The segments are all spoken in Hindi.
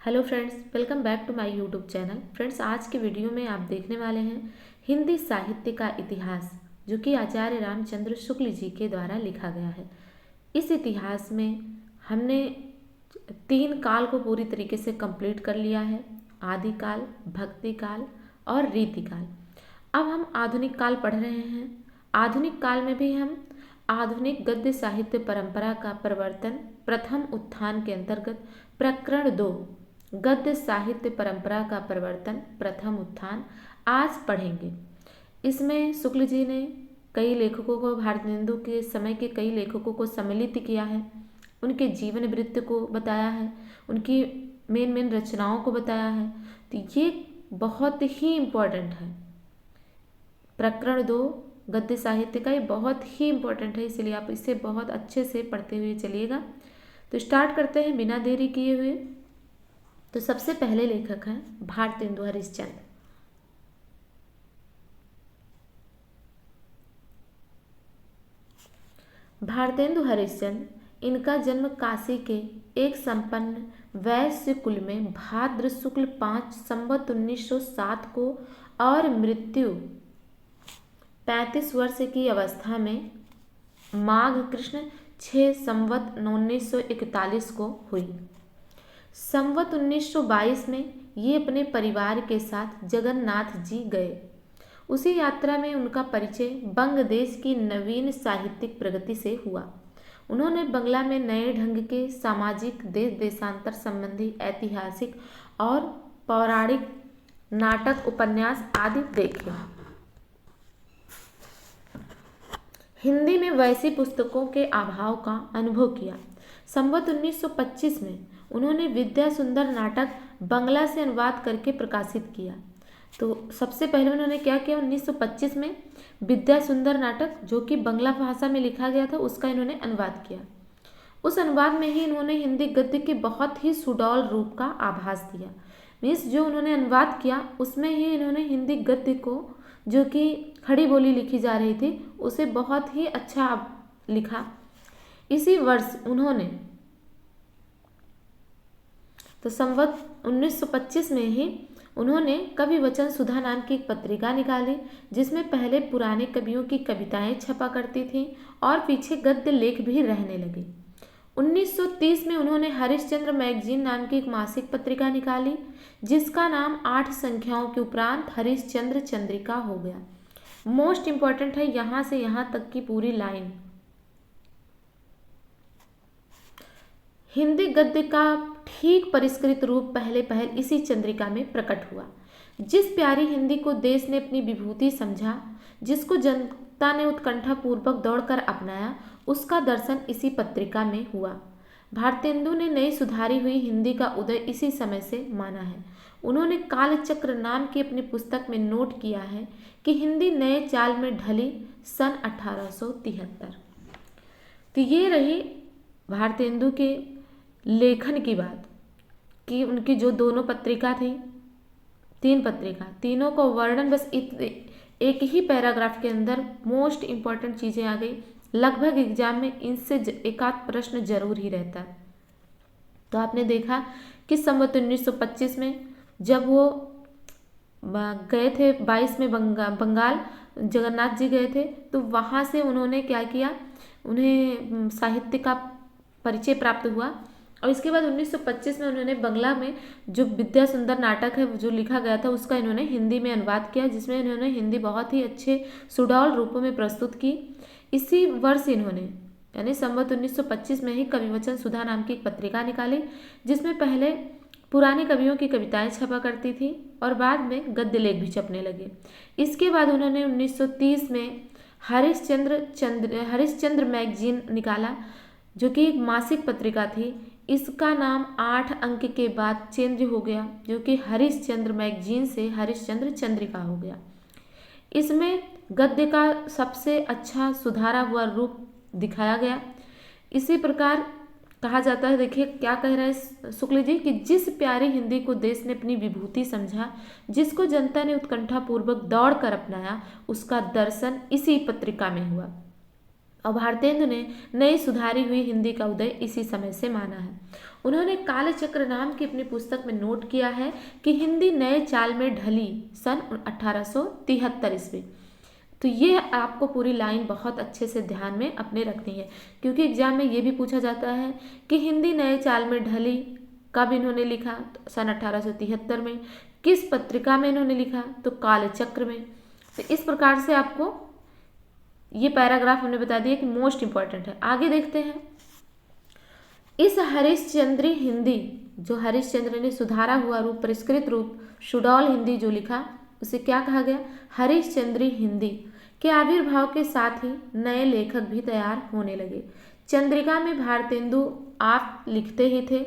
Hello friends, welcome back to my YouTube channel. Friends, आज के वीडियो में आप देखने वाले हैं हिंदी साहित्य का इतिहास, जो कि आचार्य रामचंद्र शुक्ल जी के द्वारा लिखा गया है। इस इतिहास में हमने 3 काल को पूरी तरीके से कंप्लीट कर लिया है: आदिकाल, भक्ति काल और रीतिकाल। अब हम आधुनिक काल पढ़ रहे हैं। आधुनिक काल में भी हम आधुनिक गद्य साहित्य परंपरा का प्रवर्तन प्रथम उत्थान के अंतर्गत प्रकरण 2 गद्य साहित्य परंपरा का प्रवर्तन प्रथम उत्थान आज पढ़ेंगे। इसमें शुक्ल जी ने कई लेखकों को, भारतेंदु के समय के कई लेखकों को सम्मिलित किया है, उनके जीवन वृत्त को बताया है, उनकी मेन रचनाओं को बताया है। तो ये बहुत ही इम्पोर्टेंट है। प्रकरण 2 गद्य साहित्य का ये बहुत ही इम्पोर्टेंट है, इसलिए आप इसे बहुत अच्छे से पढ़ते हुए चलिएगा। तो स्टार्ट करते हैं बिना देरी किए हुए। तो सबसे पहले लेखक हैं भारतेंदु हरिश्चंद्र। भारतेंदु हरिश्चंद्र, इनका जन्म काशी के एक संपन्न वैश्य कुल में भाद्र शुक्ल 5 संवत 1907 को और मृत्यु 35 वर्ष की अवस्था में माघ कृष्ण 6 संवत 1941 को हुई। संवत 1922 में ये अपने परिवार के साथ जगन्नाथ जी गए। उसी यात्रा में उनका परिचय बंग देश की नवीन साहित्यिक प्रगति से हुआ। उन्होंने बंगला में नए ढंग के सामाजिक, देश देशांतर संबंधी, ऐतिहासिक और पौराणिक नाटक, उपन्यास आदि देखे। हिंदी में वैसी पुस्तकों के अभाव का अनुभव किया। संवत 1925 में उन्होंने विद्या सुंदर नाटक बंगला से अनुवाद करके प्रकाशित किया। तो सबसे पहले उन्होंने क्या किया, 1925 में विद्या सुंदर नाटक, जो कि बंगला भाषा में लिखा गया था, उसका इन्होंने अनुवाद किया। उस अनुवाद में ही इन्होंने हिंदी गद्य के बहुत ही सुडौल रूप का आभास दिया। मीन्स जो उन्होंने अनुवाद किया उसमें ही इन्होंने हिंदी गद्य को, जो कि खड़ी बोली लिखी जा रही थी, उसे बहुत ही अच्छा लिखा। इसी वर्ष उन्होंने, तो संवत 1925 में ही उन्होंने कवि वचन सुधा नाम की एक पत्रिका निकाली, जिसमें पहले पुराने कवियों की कविताएं छपा करती थीं और पीछे गद्य लेख भी रहने लगे। 1930 में उन्होंने हरिश्चंद्र मैगजीन नाम की एक मासिक पत्रिका निकाली, जिसका नाम 8 संख्याओं के उपरांत हरिश्चंद्र चंद्रिका हो गया। मोस्ट इंपॉर्टेंट है यहाँ से यहाँ तक की पूरी लाइन। हिंदी गद्य का ठीक परिष्कृत रूप पहल इसी चंद्रिका में प्रकट हुआ। जिस प्यारी हिंदी को देश ने अपनी विभूति समझा, जिसको जनता ने उत्कंठा पूर्वक दौड़कर अपनाया, उसका दर्शन इसी पत्रिका में हुआ। भारतेंदु ने नई सुधारी हुई हिंदी का उदय इसी समय से माना है। उन्होंने कालचक्र नाम की अपनी पुस्तक में नोट किया है कि हिंदी नए चाल में ढली सन 1873। तो ये रही भारतेंदु के लेखन की बात, कि उनकी जो दोनों पत्रिका थी, 3 पत्रिका, तीनों को वर्णन बस एक ही पैराग्राफ के अंदर मोस्ट इम्पॉर्टेंट चीज़ें आ गई। लगभग एग्जाम में इनसे एक आध प्रश्न जरूर ही रहता है। तो आपने देखा कि संवत 1925 में जब वो गए थे 22 में बंगाल जगन्नाथ जी गए थे, तो वहाँ से उन्होंने क्या किया, उन्हें साहित्य का परिचय प्राप्त हुआ। और इसके बाद 1925 में उन्होंने बंगला में जो विद्या सुंदर नाटक है जो लिखा गया था, उसका इन्होंने हिंदी में अनुवाद किया, जिसमें इन्होंने हिंदी बहुत ही अच्छे सुडौल रूपों में प्रस्तुत की। इसी वर्ष इन्होंने, यानी संवत 1925 में ही कविवचन सुधा नाम की एक पत्रिका निकाली, जिसमें पहले पुराने कवियों की कविताएं छपा करती थी और बाद में गद्य लेख भी छपने लगे। इसके बाद उन्होंने 1930 में हरिश्चंद्र मैगजीन निकाला, जो कि एक मासिक पत्रिका थी। इसका नाम 8 अंक के बाद चेंज हो गया, जो कि हरिश्चंद्र मैगजीन से हरिश्चंद्र चंद्रिका हो गया। इसमें गद्य का सबसे अच्छा सुधारा हुआ रूप दिखाया गया। इसी प्रकार कहा जाता है, देखिए क्या कह रहे हैं शुक्ल जी, कि जिस प्यारी हिंदी को देश ने अपनी विभूति समझा, जिसको जनता ने उत्कंठा पूर्वक दौड़ कर अपनाया, उसका दर्शन इसी पत्रिका में हुआ। और भारतेंदु ने नई सुधारी हुई हिंदी का उदय इसी समय से माना है। उन्होंने कालचक्र नाम की अपनी पुस्तक में नोट किया है कि हिंदी नए चाल में ढली सन 1873 ईस्वी। तो ये आपको पूरी लाइन बहुत अच्छे से ध्यान में अपने रखनी है, क्योंकि एग्जाम में ये भी पूछा जाता है कि हिंदी नए चाल में ढली कब इन्होंने लिखा, तो सन 1873 में। किस पत्रिका में इन्होंने लिखा, तो कालचक्र में। तो इस प्रकार से आपको ये पैराग्राफ हमने बता दिया कि मोस्ट इंपॉर्टेंट है। आगे देखते हैं। इस हरिश्चंद्री हिंदी, जो हरिश्चंद्र ने सुधारा हुआ रूप, परिष्कृत रूप, सुडौल हिंदी जो लिखा, उसे क्या कहा गया, हरिश्चंद्री हिंदी के आविर्भाव के साथ ही नए लेखक भी तैयार होने लगे। चंद्रिका में भारतेंदु आप लिखते ही थे,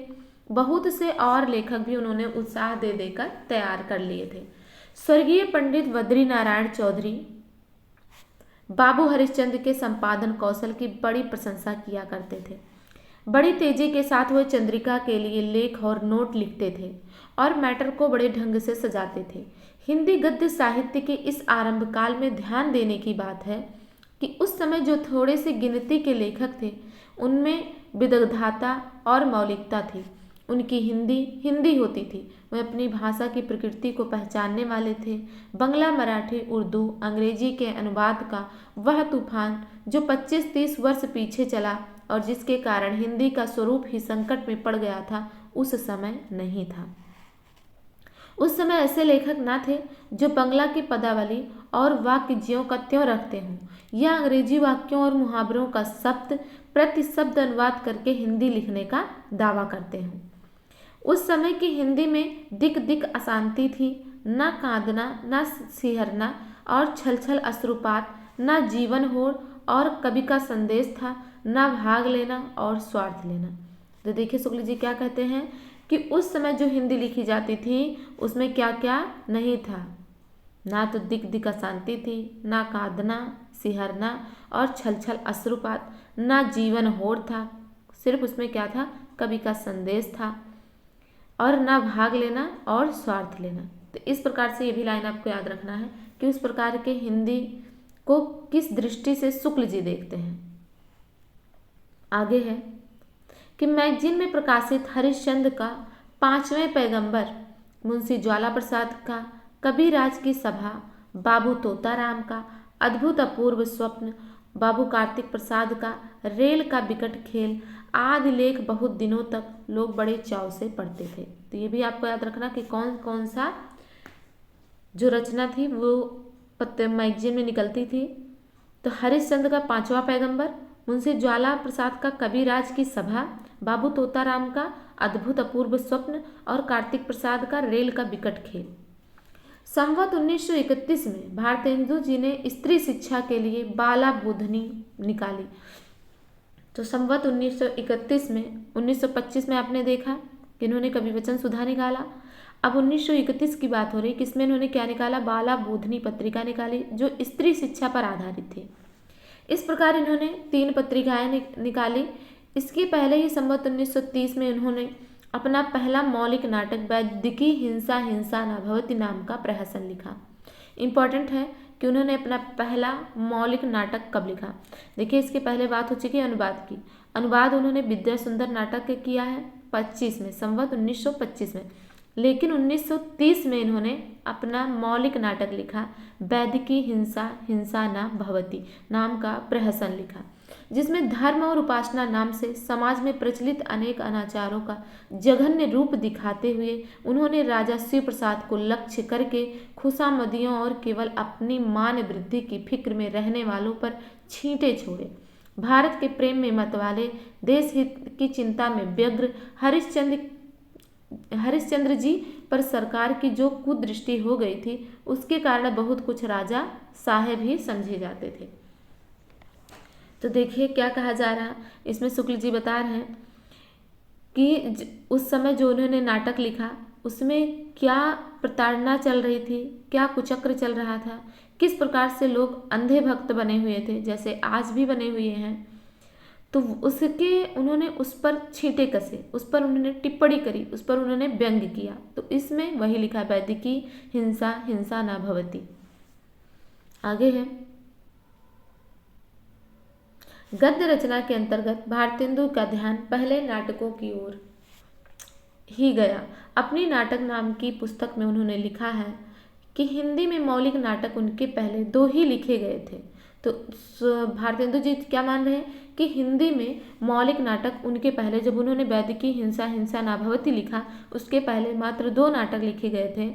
बहुत से और लेखक भी उन्होंने उत्साह दे देकर तैयार कर लिए थे। स्वर्गीय पंडित बद्री नारायण चौधरी बाबू हरिश्चंद्र के संपादन कौशल की बड़ी प्रशंसा किया करते थे। बड़ी तेजी के साथ वह चंद्रिका के लिए लेख और नोट लिखते थे और मैटर को बड़े ढंग से सजाते थे। हिंदी गद्य साहित्य के इस आरंभ काल में ध्यान देने की बात है कि उस समय जो थोड़े से गिनती के लेखक थे, उनमें विदग्धता और मौलिकता थी। उनकी हिंदी होती थी। वह अपनी भाषा की प्रकृति को पहचानने वाले थे। बंगला, मराठी, उर्दू, अंग्रेजी के अनुवाद का वह तूफान जो 25-30 वर्ष पीछे चला और जिसके कारण हिंदी का स्वरूप ही संकट में पड़ गया था, उस समय नहीं था। उस समय ऐसे लेखक ना थे जो बंगला की पदावली और वाक्य ज्यों का त्यों रखते हों, या अंग्रेजी वाक्यों और मुहावरों का शब्द प्रति शब्द अनुवाद करके हिंदी लिखने का दावा करते हों। उस समय की हिंदी में दिक दिक अशांति थी, न कांदना, न सिहरना और छल छल अश्रुपात, न जीवन होड़ और कवि का संदेश था, न भाग लेना और स्वार्थ लेना। तो देखिए शुक्ल जी क्या कहते हैं कि उस समय जो हिंदी लिखी जाती थी उसमें क्या क्या नहीं था, ना तो दिक दिक अशांति थी, ना कांदना सिहरना और छल छल अश्रुपात, ना जीवन होड़ था, सिर्फ उसमें क्या था, कवि का संदेश था, और ना भाग लेना और स्वार्थ लेना। तो इस प्रकार से ये भी लाइन आपको याद रखना है कि उस प्रकार के हिंदी को किस दृष्टि से शुक्ल जी देखते हैं। आगे है कि मैगजीन में प्रकाशित हरिश्चंद्र का 5वें पैगंबर मुंशी ज्वाला प्रसाद का, कबीराज की सभा, बाबू तोताराम का अद्भुत अपूर्व स्वप्न, बाबू कार्तिक प्रसाद का रेल का विकट खेल आदि लेख बहुत दिनों तक लोग बड़े चाव से पढ़ते थे। तो ये भी आपको याद रखना कि कौन कौन सा जो रचना थी वो मैगजीन में निकलती थी। तो हरिश्चंद्र का 5वां पैगंबर, मुंशी ज्वाला प्रसाद का कबीराज की सभा, बाबू तोताराम का अद्भुत अपूर्व स्वप्न और कार्तिक प्रसाद का रेल का विकट खेल। संवत 1931 में भारतेंदु जी ने स्त्री शिक्षा के लिए बाला बोधनी निकाली। तो संवत 1931 में, 1925 में आपने देखा कि इन्होंने कवि वचन सुधा निकाला। अब 1931 की बात हो रही, किसमें इन्होंने क्या निकाला, बाला बोधनी पत्रिका निकाली जो स्त्री शिक्षा पर आधारित थी। इस प्रकार इन्होंने 3 पत्रिकाएं निकाली। इसके पहले ही संवत 1930 में इन्होंने अपना पहला मौलिक नाटक वैदिकी हिंसा हिंसा न भवति नाम का प्रहसन लिखा। इम्पॉर्टेंट है कि उन्होंने अपना पहला मौलिक नाटक कब लिखा। देखिए इसके पहले बात हो चुकी है अनुवाद की। अनुवाद उन्होंने विद्या सुंदर नाटक के किया है 25 में, संवत 1925 में। लेकिन 1930 में इन्होंने अपना मौलिक नाटक लिखा, वैदिकी हिंसा हिंसा न भवति नाम का प्रहसन लिखा, जिसमें धर्म और उपासना नाम से समाज में प्रचलित अनेक अनाचारों का जघन्य रूप दिखाते हुए उन्होंने राजा शिव प्रसाद को लक्ष्य करके खुशामदियों और केवल अपनी मान वृद्धि की फिक्र में रहने वालों पर छींटे छोड़े। भारत के प्रेम में मतवाले, देश हित की चिंता में व्यग्र हरिश्चंद्र जी पर सरकार की जो कुदृष्टि हो गई थी, उसके कारण बहुत कुछ राजा साहेब ही समझे जाते थे। तो देखिए क्या कहा जा रहा, इसमें शुक्ल जी बता रहे हैं कि उस समय जो उन्होंने नाटक लिखा उसमें क्या प्रताड़ना चल रही थी, क्या कुचक्र चल रहा था, किस प्रकार से लोग अंधे भक्त बने हुए थे, जैसे आज भी बने हुए हैं। तो उसके उन्होंने उस पर छींटे कसे, उस पर उन्होंने टिप्पणी करी, उस पर उन्होंने व्यंग किया। तो इसमें वही लिखा, वैदिकी हिंसा हिंसा न भवति। आगे है, गद्य रचना के अंतर्गत भारतेंदु का ध्यान पहले नाटकों की ओर ही गया। अपनी नाटक नाम की पुस्तक में उन्होंने लिखा है कि हिंदी में मौलिक नाटक उनके पहले 2 ही लिखे गए थे। तो भारतेंदु जी क्या मान रहे हैं कि हिंदी में मौलिक नाटक उनके पहले, जब उन्होंने वैदिकी हिंसा हिंसा ना भवति लिखा, उसके पहले मात्र 2 नाटक लिखे गए थे,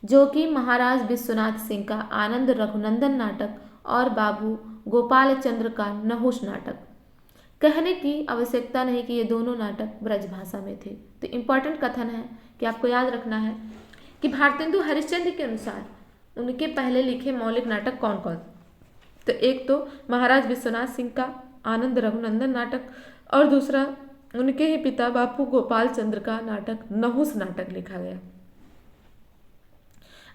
जो कि महाराज विश्वनाथ सिंह का आनंद रघुनंदन नाटक और बाबू गोपाल चंद्र का नहुष नाटक। कहने की आवश्यकता नहीं कि ये दोनों नाटक ब्रज भाषा में थे। तो इम्पॉर्टेंट कथन है कि आपको याद रखना है कि भारतेंदु हरिश्चंद्र के अनुसार उनके पहले लिखे मौलिक नाटक कौन कौन। तो एक तो महाराज विश्वनाथ सिंह का आनंद रघुनंदन नाटक और दूसरा उनके ही पिता बापू गोपाल चंद्र का नाटक नहुष नाटक लिखा गया।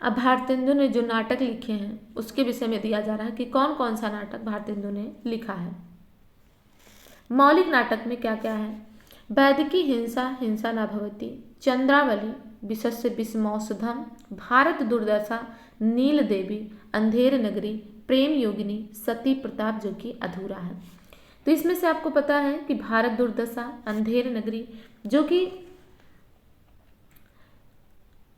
अब भारतेंदु ने जो नाटक लिखे हैं उसके विषय में दिया जा रहा है कि कौन कौन सा नाटक भारतेंदु ने लिखा है। मौलिक नाटक में क्या क्या है? वैदिकी हिंसा हिंसा न भवति, चंद्रावली, विशस्य विषमौषधम, भारत दुर्दशा, नील देवी, अंधेर नगरी, प्रेम योगिनी, सती प्रताप, जो कि अधूरा है। तो इसमें से आपको पता है कि भारत दुर्दशा, अंधेर नगरी, जो कि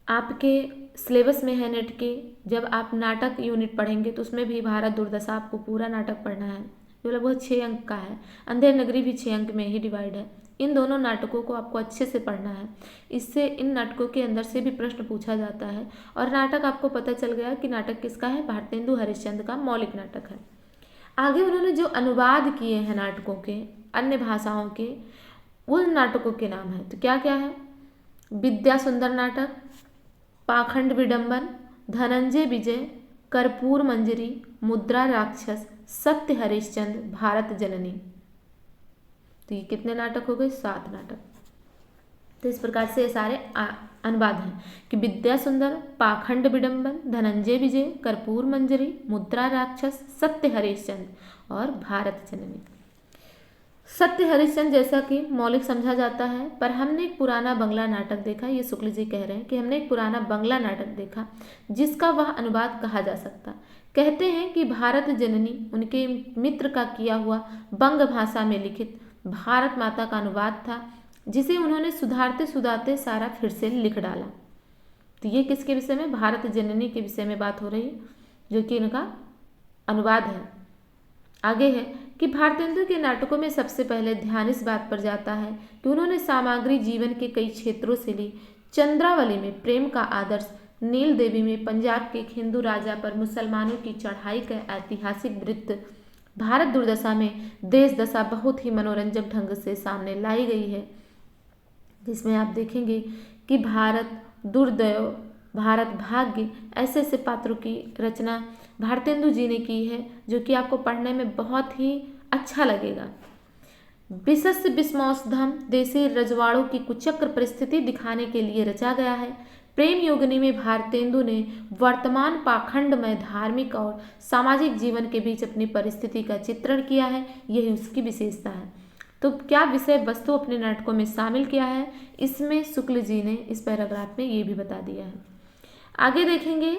आपके सिलेबस में है नेट के, जब आप नाटक यूनिट पढ़ेंगे तो उसमें भी भारत दुर्दशा आपको पूरा नाटक पढ़ना है, जो लगभग 6 अंक का है। अंधेर नगरी भी 6 अंक में ही डिवाइड है। इन दोनों नाटकों को आपको अच्छे से पढ़ना है, इससे इन नाटकों के अंदर से भी प्रश्न पूछा जाता है। और नाटक आपको पता चल गया कि नाटक किसका है, भारतेंदु हरिश्चंद्र का मौलिक नाटक है। आगे उन्होंने जो अनुवाद किए हैं नाटकों के अन्य भाषाओं के, उन नाटकों के नाम है। तो क्या क्या है? विद्या सुंदर नाटक, पाखंड विडंबन, धनंजय विजय, कर्पूर मंजरी, मुद्रा राक्षस, सत्य हरिश्चंद्र, भारत जननी। तो ये कितने नाटक हो गए? 7 नाटक। तो इस प्रकार से ये सारे अनुवाद हैं कि विद्या सुंदर, पाखंड विडंबन, धनंजय विजय, कर्पूर मंजरी, मुद्रा राक्षस, सत्य हरिश्चंद्र और भारत जननी। सत्य हरिश्चंद्र जैसा कि मौलिक समझा जाता है, पर हमने एक पुराना बंगला नाटक देखा, ये शुक्ल जी कह रहे हैं कि हमने एक पुराना बंगला नाटक देखा जिसका वह अनुवाद कहा जा सकता। कहते हैं कि भारत जननी उनके मित्र का किया हुआ बंग भाषा में लिखित भारत माता का अनुवाद था, जिसे उन्होंने सुधारते सुधारते सारा फिर से लिख डाला। तो ये किसके विषय में? भारत जननी के विषय में बात हो रही है, जो कि इनका अनुवाद है। आगे है कि भारतेंदु के नाटकों में सबसे पहले ध्यान इस बात पर जाता है कि उन्होंने सामग्री जीवन के कई क्षेत्रों से ली। चंद्रावली में प्रेम का आदर्श, नील देवी में पंजाब के एक हिंदू राजा पर मुसलमानों की चढ़ाई का ऐतिहासिक वृत्त, भारत दुर्दशा में देश दशा बहुत ही मनोरंजक ढंग से सामने लाई गई है, जिसमें आप देखेंगे कि भारत दुर्दय, भारत भाग्य, ऐसे ऐसे पात्रों की रचना भारतेंदु जी ने की है, जो कि आपको पढ़ने में बहुत ही अच्छा लगेगा। विशस्य विषमौषधम देशी रजवाड़ों की कुचक्र परिस्थिति दिखाने के लिए रचा गया है। प्रेम योगिनी में भारतेंदु ने वर्तमान पाखंडमय धार्मिक और सामाजिक जीवन के बीच अपनी परिस्थिति का चित्रण किया है, यही उसकी विशेषता है। तो क्या विषय वस्तु अपने नाटकों में शामिल किया है, इसमें शुक्ल जी ने इस पैराग्राफ में ये भी बता दिया है। आगे देखेंगे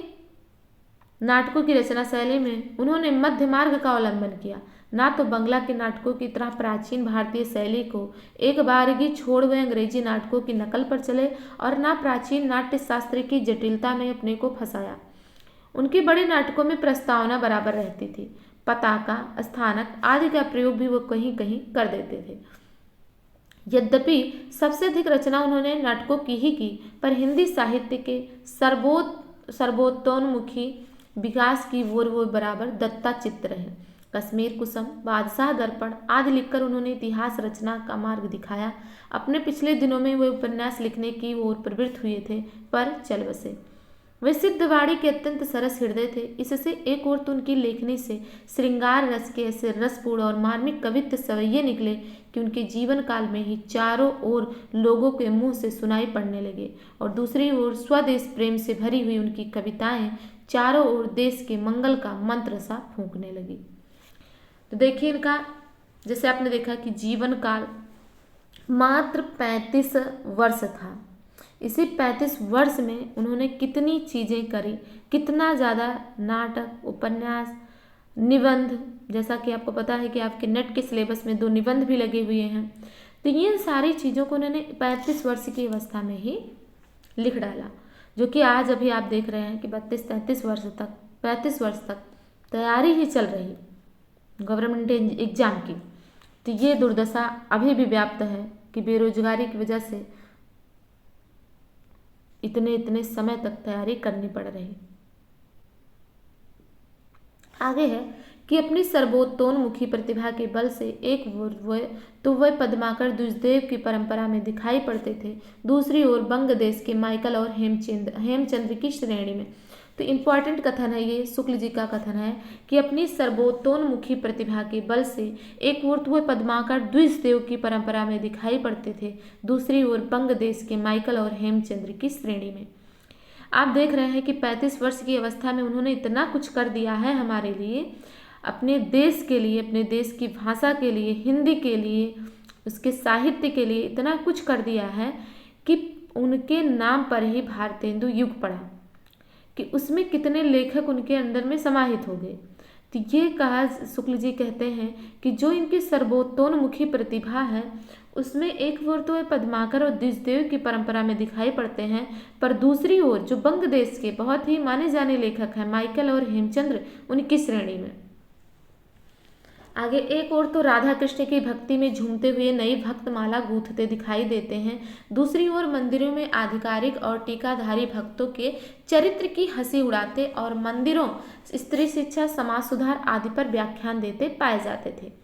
नाटकों की रचना शैली में उन्होंने मध्य मार्ग का अवलंबन किया। ना तो बंगला के नाटकों की तरह प्राचीन भारतीय शैली को एक बारगी छोड़ हुए अंग्रेजी नाटकों की नकल पर चले और ना प्राचीन नाट्य शास्त्र की जटिलता में अपने को फंसाया। उनके बड़े नाटकों में प्रस्तावना बराबर रहती थी, पताका, स्थानक आदि का प्रयोग भी वो कहीं कहीं कर देते थे। यद्यपि सबसे अधिक रचना उन्होंने नाटकों की ही की, पर हिंदी साहित्य के सर्वोत्तोन्मुखी विकास की ओर वो बराबर दत्ता चित्र है। कश्मीर कुसुम, बादशाह दर्पण आदि लिखकर उन्होंने इतिहास रचना का मार्ग दिखाया। अपने पिछले दिनों में वे उपन्यास लिखने की ओर प्रवृत्त हुए थे, पर चल बसे। वे सिद्धवाड़ी के अत्यंत सरस हृदय थे। इससे एक ओर तो उनकी लेखनी से श्रृंगार रस के ऐसे रसपूर्ण और मार्मिक कवित्व सवैये निकले कि उनके जीवन काल में ही चारों ओर लोगों के मुंह से सुनाई पड़ने लगे, और दूसरी ओर स्वदेश प्रेम से भरी हुई उनकी कविताएं चारों ओर देश के मंगल का मंत्र सा फूंकने लगी। तो देखिए इनका, जैसे आपने देखा कि जीवन काल मात्र 35 वर्ष था। इसी 35 वर्ष में उन्होंने कितनी चीज़ें करी, कितना ज़्यादा नाटक, उपन्यास, निबंध, जैसा कि आपको पता है कि आपके नेट के सिलेबस में 2 निबंध भी लगे हुए हैं। तो ये सारी चीज़ों को उन्होंने 35 वर्ष की अवस्था में ही लिख डाला, जो कि आज अभी आप देख रहे हैं कि 32-33 वर्ष तक, 35 वर्ष तक तैयारी ही चल रही गवर्नमेंट एग्जाम की। तो ये दुर्दशा अभी भी व्याप्त है कि बेरोजगारी की वजह से इतने समय तक तैयारी करनी पड़ रही। आगे है कि अपनी सर्वोत्तोन्मुखी प्रतिभा के बल से एक वह पद्माकर द्विजदेव की परंपरा में दिखाई पड़ते थे, दूसरी ओर बंग देश के माइकल और हेमचंद्र की श्रेणी में। तो इम्पॉर्टेंट कथन है ये, शुक्ल जी का कथन है कि अपनी सर्वोत्तोन्मुखी प्रतिभा के बल से एक ओर वह पद्माकर द्विजदेव की परंपरा में दिखाई पड़ते थे, दूसरी ओर बंग देश के माइकल और हेमचंद्र की श्रेणी में। आप देख रहे हैं कि 35 वर्ष की अवस्था में उन्होंने इतना कुछ कर दिया है हमारे लिए, अपने देश के लिए, अपने देश की भाषा के लिए, हिंदी के लिए, उसके साहित्य के लिए इतना कुछ कर दिया है कि उनके नाम पर ही भारतेंदु युग पड़ा, कि उसमें कितने लेखक उनके अंदर में समाहित हो गए। तो ये कहा, शुक्ल जी कहते हैं कि जो इनकी सर्वोत्तोन्मुखी प्रतिभा है उसमें एक ओर तो पद्माकर और द्विजदेव की परंपरा में दिखाई पड़ते हैं, पर दूसरी ओर जो बंग देश के बहुत ही माने जाने लेखक हैं माइकल और हेमचंद्र, उनकी श्रेणी में। आगे, एक ओर तो राधा कृष्ण की भक्ति में झूमते हुए नई भक्तमाला गूंथते दिखाई देते हैं, दूसरी ओर मंदिरों में आधिकारिक और टीकाधारी भक्तों के चरित्र की हंसी उड़ाते और मंदिरों, स्त्री शिक्षा, समाज सुधार आदि पर व्याख्यान देते पाए जाते थे।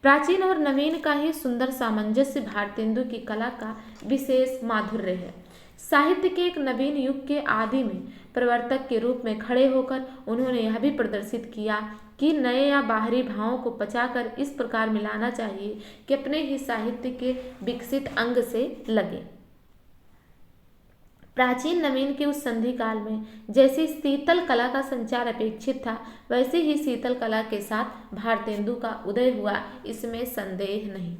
प्राचीन और नवीन का ही सुंदर सामंजस्य भारतेंदु की कला का विशेष माधुर्य है। साहित्य के एक नवीन युग के आदि में प्रवर्तक के रूप में खड़े होकर उन्होंने यह भी प्रदर्शित किया कि नए या बाहरी भावों को पचाकर इस प्रकार मिलाना चाहिए कि अपने ही साहित्य के विकसित अंग से लगे। प्राचीन नवीन के उस संधि काल में जैसे शीतल कला का संचार अपेक्षित था, वैसे ही शीतल कला के साथ भारतेंदु का उदय हुआ, इसमें संदेह नहीं।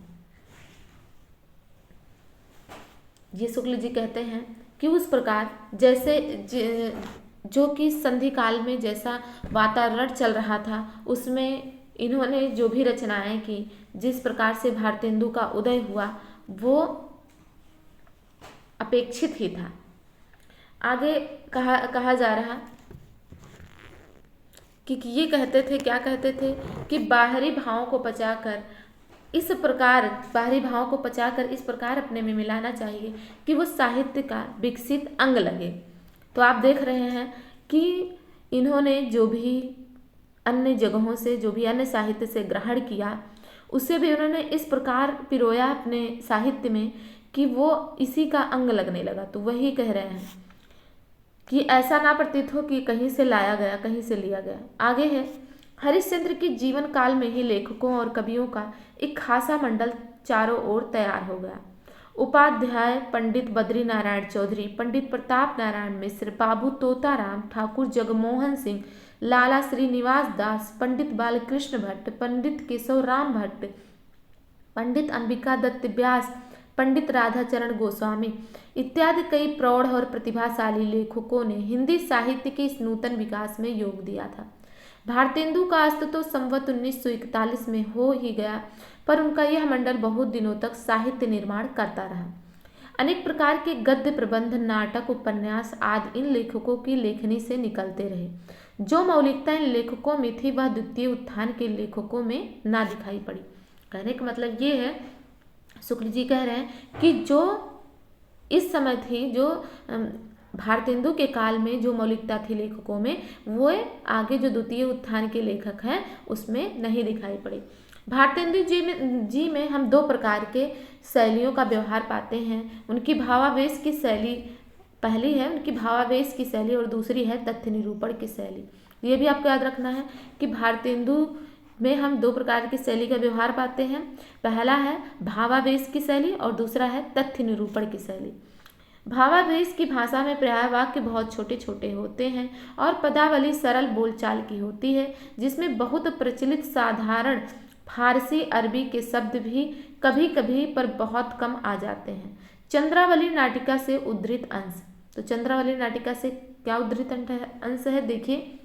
ये शुक्ल जी कहते हैं कि उस प्रकार जैसे जो कि संधि काल में जैसा वातावरण चल रहा था उसमें इन्होंने जो भी रचनाएं की, जिस प्रकार से भारतेंदु का उदय हुआ वो अपेक्षित ही था। आगे कहा जा रहा कि ये कहते थे, क्या कहते थे कि बाहरी भावों को पचाकर इस प्रकार अपने में मिलाना चाहिए कि वो साहित्य का विकसित अंग लगे। तो आप देख रहे हैं कि इन्होंने जो भी अन्य जगहों से, जो भी अन्य साहित्य से ग्रहण किया, उसे भी उन्होंने इस प्रकार पिरोया अपने साहित्य में कि वो इसी का अंग लगने लगा। तो वही कह रहे हैं कि ऐसा ना प्रतीत हो कि कहीं से लाया गया, कहीं से लिया गया। आगे है, हरिश्चंद्र के जीवन काल में ही लेखकों और कवियों का एक खासा मंडल चारों ओर तैयार हो गया। उपाध्याय पंडित बद्री नारायण चौधरी, पंडित प्रताप नारायण मिश्र, बाबू तोताराम, ठाकुर जगमोहन सिंह, लाला श्रीनिवास दास, पंडित बालकृष्ण भट्ट, पंडित केशव राम भट्ट, पंडित अंबिका दत्त व्यास, पंडित राधाचरण गोस्वामी इत्यादि कई प्रौढ़ और प्रतिभाशाली लेखकों ने हिंदी साहित्य के इस नूतन विकास में योग दिया था। भारतेंदु का अस्त तो संवत 1941 में हो ही गया, पर उनका यह मंडल बहुत दिनों तक साहित्य निर्माण करता रहा। अनेक प्रकार के गद्य, प्रबंध, नाटक, उपन्यास आदि इन लेखकों की लेखनी से निकलते रहे। जो मौलिकता इन लेखकों में थी वह द्वितीय उत्थान के लेखकों में ना दिखाई पड़ी। कहने का मतलब ये है, शुक्ल जी कह रहे हैं कि जो इस समय थी, जो भारतेंदु के काल में जो मौलिकता थी लेखकों में, वो आगे जो द्वितीय उत्थान के लेखक हैं उसमें नहीं दिखाई पड़ी। भारतेंदु जी में हम 2 प्रकार के शैलियों का व्यवहार पाते हैं। उनकी भावावेश की शैली, पहली है उनकी भावावेश की शैली और दूसरी है तथ्य निरूपण की शैली। ये भी आपको याद रखना है कि भारतेंदु में हम 2 प्रकार की शैली का व्यवहार पाते हैं। पहला है भावावेश की शैली और दूसरा है तथ्य निरूपण की शैली। भावावेश की भाषा में प्रायः वाक्य बहुत छोटे छोटे होते हैं और पदावली सरल बोलचाल की होती है, जिसमें बहुत प्रचलित साधारण फारसी अरबी के शब्द भी कभी कभी पर बहुत कम आ जाते हैं। चंद्रावली नाटिका से उद्धृत अंश, तो चंद्रावली नाटिका से क्या उद्धृत अंश है देखिए,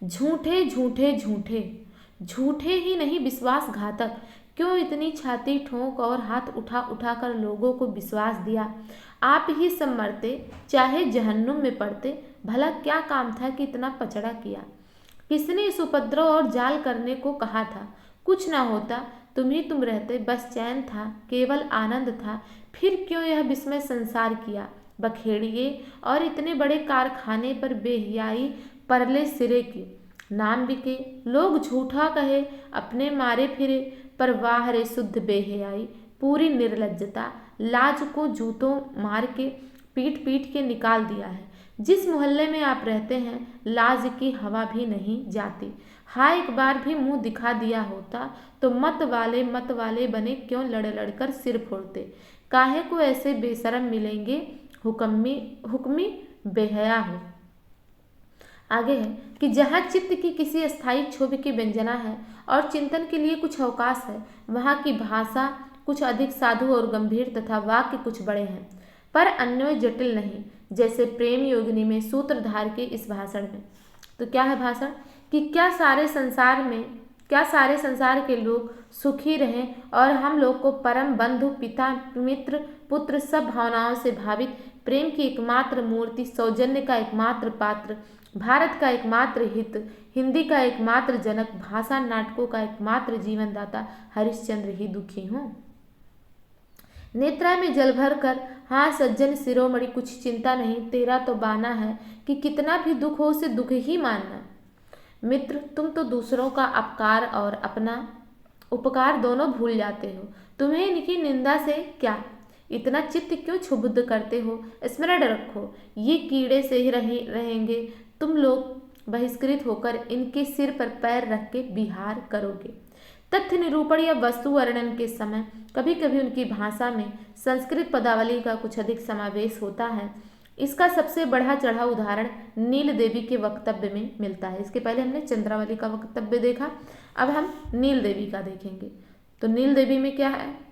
झूठे झूठे झूठे, झूठे ही नहीं विश्वासघातक, क्यों इतनी छाती ठोंक और हाथ उठा उठा कर लोगों को विश्वास दिया। आप ही सब मरते चाहे जहन्नुम में पड़ते, भला क्या काम था कि इतना पचड़ा किया। किसने इस उपद्रव और जाल करने को कहा था। कुछ ना होता, तुम रहते, बस चैन था, केवल आनंद था। फिर क्यों यह विस्मय संसार किया। बखेड़िए और इतने बड़े कारखाने पर बेहियाई परले सिरे की। नाम बिके, लोग झूठा कहे, अपने मारे फिरे, पर वाह रे शुद्ध बेहयाई, पूरी निर्लज्जता, लाज को जूतों मार के पीट पीट के निकाल दिया है। जिस मोहल्ले में आप रहते हैं लाज की हवा भी नहीं जाती। हाँ, एक बार भी मुंह दिखा दिया होता तो मत वाले बने क्यों लड़ लड़ कर सिर फोड़ते। काहे को ऐसे बेशरम मिलेंगे, हुक्मी बेहया हो। आगे है कि जहाँ चित्त की किसी स्थायी क्षोभ की व्यंजना है और चिंतन के लिए कुछ अवकाश है, वहाँ की भाषा कुछ अधिक साधु और गंभीर तथा वाक्य कुछ बड़े हैं, पर अन्योय जटिल नहीं, जैसे प्रेम योगिनी में सूत्रधार के इस भाषण में। तो क्या है भाषण कि क्या सारे संसार के लोग सुखी रहें और हम लोग को परम बंधु, पिता, मित्र, पुत्र सब भावनाओं से भावित, प्रेम की एकमात्र मूर्ति, सौजन्य का एकमात्र पात्र, भारत का एकमात्र हित, हिंदी का एकमात्र जनक, भाषा नाटकों का एकमात्र जीवनदाता हरिश्चंद्र ही दुखी हों। नेत्रा में जल भर कर, हाँ सज्जन शिरोमणि कुछ चिंता नहीं, तेरा तो बाना है कि कितना भी दुख हो उसे दुख ही मानना। मित्र, तुम तो दूसरों का अपकार और अपना उपकार दोनों भूल जाते हो। तुम्हें इनकी निंदा से क्या, इतना चित्त क्यों क्षुब्ध करते हो। स्मरण रखो, ये कीड़े से ही रहेंगे, तुम लोग बहिष्कृत होकर इनके सिर पर पैर रख के विहार करोगे। तथ्य निरूपण या वस्तु वर्णन के समय कभी कभी उनकी भाषा में संस्कृत पदावली का कुछ अधिक समावेश होता है। इसका सबसे बढ़ा चढ़ा उदाहरण नील देवी के वक्तव्य में मिलता है। इसके पहले हमने चंद्रावली का वक्तव्य देखा, अब हम नील देवी का देखेंगे। तो नील देवी में क्या है,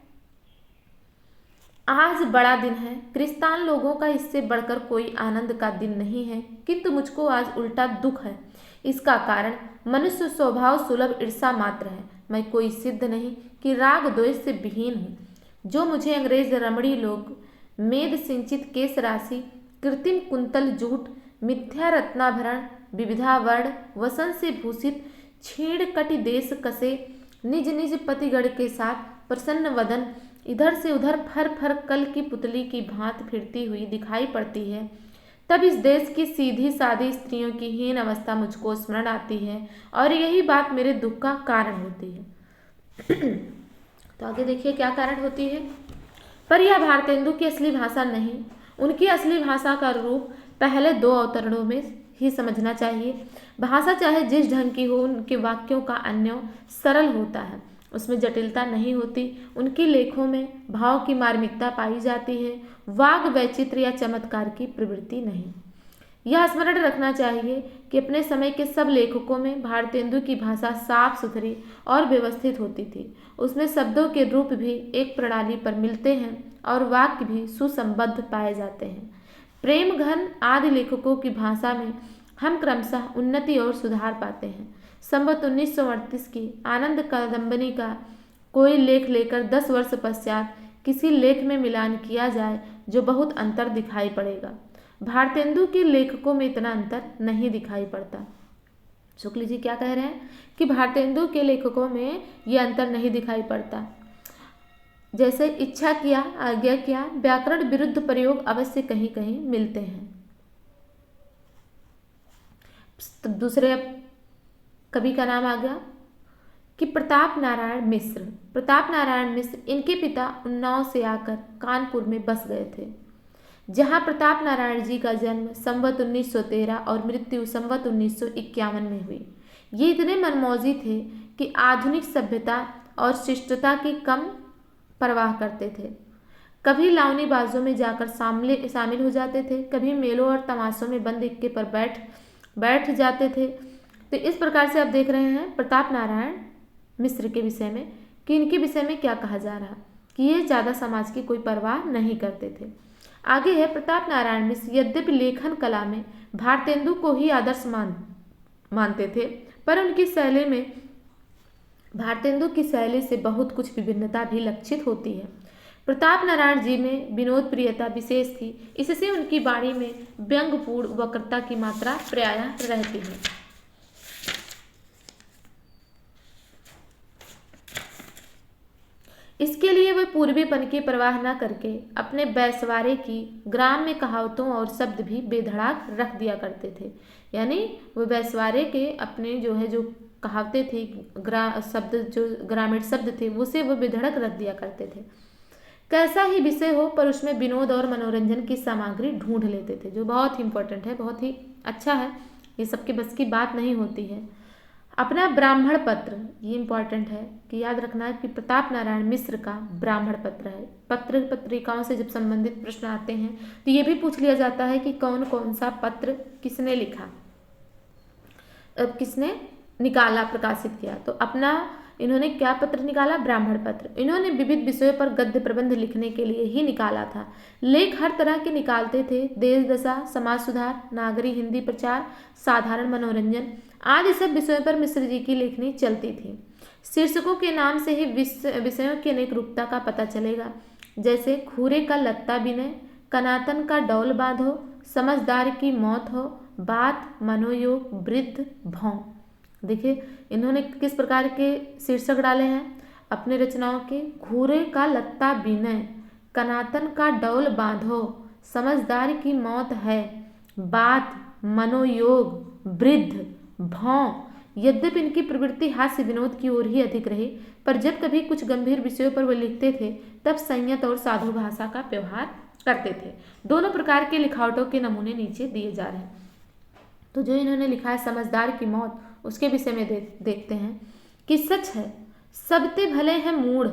आज बड़ा दिन है, क्रिस्तान लोगों का इससे बढ़कर कोई आनंद का दिन नहीं है, किंतु मुझको आज उल्टा दुख है। इसका कारण मनुष्य स्वभाव सुलभ ईर्षा मात्र है। मैं कोई सिद्ध नहीं कि राग द्वेष से विहीन हूँ। जो मुझे अंग्रेज रमणी लोग मेद सिंचित केस राशि, कृत्रिम कुंतल जूट, मिथ्या रत्नाभरण, विविधा वर्ण, वसन से भूषित, छीड़ कटि देश कसे, निज निज पतिगढ़ के साथ प्रसन्न वदन, इधर से उधर फर फर कल की पुतली की भांति फिरती हुई दिखाई पड़ती है, तब इस देश की सीधी सादी स्त्रियों की हीन अवस्था मुझको स्मरण आती है और यही बात मेरे दुख का कारण होती है। तो आगे देखिए क्या कारण होती है। पर यह भारतेंदु की असली भाषा नहीं, उनकी असली भाषा का रूप पहले दो अवतरणों में ही समझना चाहिए। भाषा चाहे जिस ढंग की हो, उनके वाक्यों का अन्य सरल होता है, उसमें जटिलता नहीं होती। उनकी लेखों में भाव की मार्मिकता पाई जाती है, वाग वैचित्र या चमत्कार की प्रवृत्ति नहीं। यह स्मरण रखना चाहिए कि अपने समय के सब लेखकों में भारतेंदु की भाषा साफ सुथरी और व्यवस्थित होती थी। उसमें शब्दों के रूप भी एक प्रणाली पर मिलते हैं और वाक्य भी सुसंबद्ध पाए जाते हैं। प्रेम घन आदि लेखकों की भाषा में हम क्रमशः उन्नति और सुधार पाते हैं। संवत 1938 की आनंद कादंबनी का कोई लेख लेकर 10 वर्ष पश्चात किसी लेख में मिलान किया जाए जो बहुत अंतर दिखाई पड़ेगा। भारतेंदु के लेखकों में इतना अंतर नहीं दिखाई पड़ता। शुक्ल जी क्या कह रहे हैं कि भारतेंदु के लेखकों में यह अंतर नहीं दिखाई पड़ता। जैसे इच्छा किया, आज्ञा किया, व्याकरण विरुद्ध प्रयोग अवश्य कहीं कहीं मिलते हैं। दूसरे कवि का नाम आ गया कि प्रताप नारायण मिश्र। प्रताप नारायण मिश्र, इनके पिता उन्नाव से आकर कानपुर में बस गए थे, जहां प्रताप नारायण जी का जन्म संवत 1913 और मृत्यु संवत 1951 में हुई। ये इतने मनमौजी थे कि आधुनिक सभ्यता और शिष्टता की कम परवाह करते थे। कभी लावनी बाजों में जाकर शामिल हो जाते थे, कभी मेलों और तमाशों में बंद इक्के पर बैठ जाते थे। तो इस प्रकार से आप देख रहे हैं प्रताप नारायण मिश्र के विषय में कि इनके विषय में क्या कहा जा रहा कि ये ज़्यादा समाज की कोई परवाह नहीं करते थे। आगे है प्रताप नारायण मिश्र यद्यपि लेखन कला में भारतेंदु को ही आदर्श मानते थे, पर उनकी शैली में भारतेंदु की शैली से बहुत कुछ विभिन्नता भी लक्षित होती है। प्रताप नारायण जी में विनोद प्रियता विशेष थी, इससे उनकी वाणी में व्यंग्यपूर्ण वक्रता की मात्रा प्रायः रहती है। इसके लिए वे पूर्वीपन की परवाह न करके अपने बैसवारे की ग्राम में कहावतों और शब्द भी बेधड़ाक रख दिया करते थे। यानी वो बैसवारे के अपने जो कहावतें थी, शब्द जो ग्रामीण शब्द थे, उसे वो बेधड़क रख दिया करते थे। कैसा ही विषय हो, पर उसमें विनोद और मनोरंजन की सामग्री ढूंढ लेते थे, जो बहुत ही इंपॉर्टेंट है, बहुत ही अच्छा है। ये सबके बस की बात नहीं होती है। अपना ब्राह्मण पत्र, ये इंपॉर्टेंट है कि याद रखना है कि प्रताप नारायण मिश्र का ब्राह्मण पत्र है। पत्र पत्रिकाओं से जब संबंधित प्रश्न आते हैं तो ये भी पूछ लिया जाता है कि कौन कौन सा पत्र किसने लिखा, किसने निकाला, प्रकाशित किया। तो अपना इन्होंने क्या पत्र निकाला? ब्राह्मण पत्र। इन्होंने विविध विषयों पर गद्य प्रबंध लिखने के लिए ही निकाला था। लेख हर तरह के निकालते थे, देश दशा, समाज सुधार, नागरी हिंदी प्रचार, साधारण मनोरंजन आदि सब विषयों पर मिश्र जी की लेखनी चलती थी। शीर्षकों के नाम से ही विषयों की अनेक रूपता का पता चलेगा, जैसे खूरे का लत्ता बिने, कनातन का डौल बांधो, समझदार की मौत हो, बात, मनोयोग, वृद्ध, भौं। देखिए इन्होंने किस प्रकार के शीर्षक डाले हैं अपने रचनाओं के। घूरे का लत्ता बिने, कनातन का डौल बांधो, समझदार की मौत है, बात, मनोयोग, वृद्ध, भौं। यद्यपि इनकी प्रवृत्ति हास्य विनोद की ओर ही अधिक रही, पर जब कभी कुछ गंभीर विषयों पर वो लिखते थे तब संयत और साधु भाषा का व्यवहार करते थे। दोनों प्रकार के लिखावटों के नमूने नीचे दिए जा रहे हैं। तो जो इन्होंने लिखा है समझदार की मौत, उसके विषय में देखते हैं कि सच है सबते भले हैं मूढ़,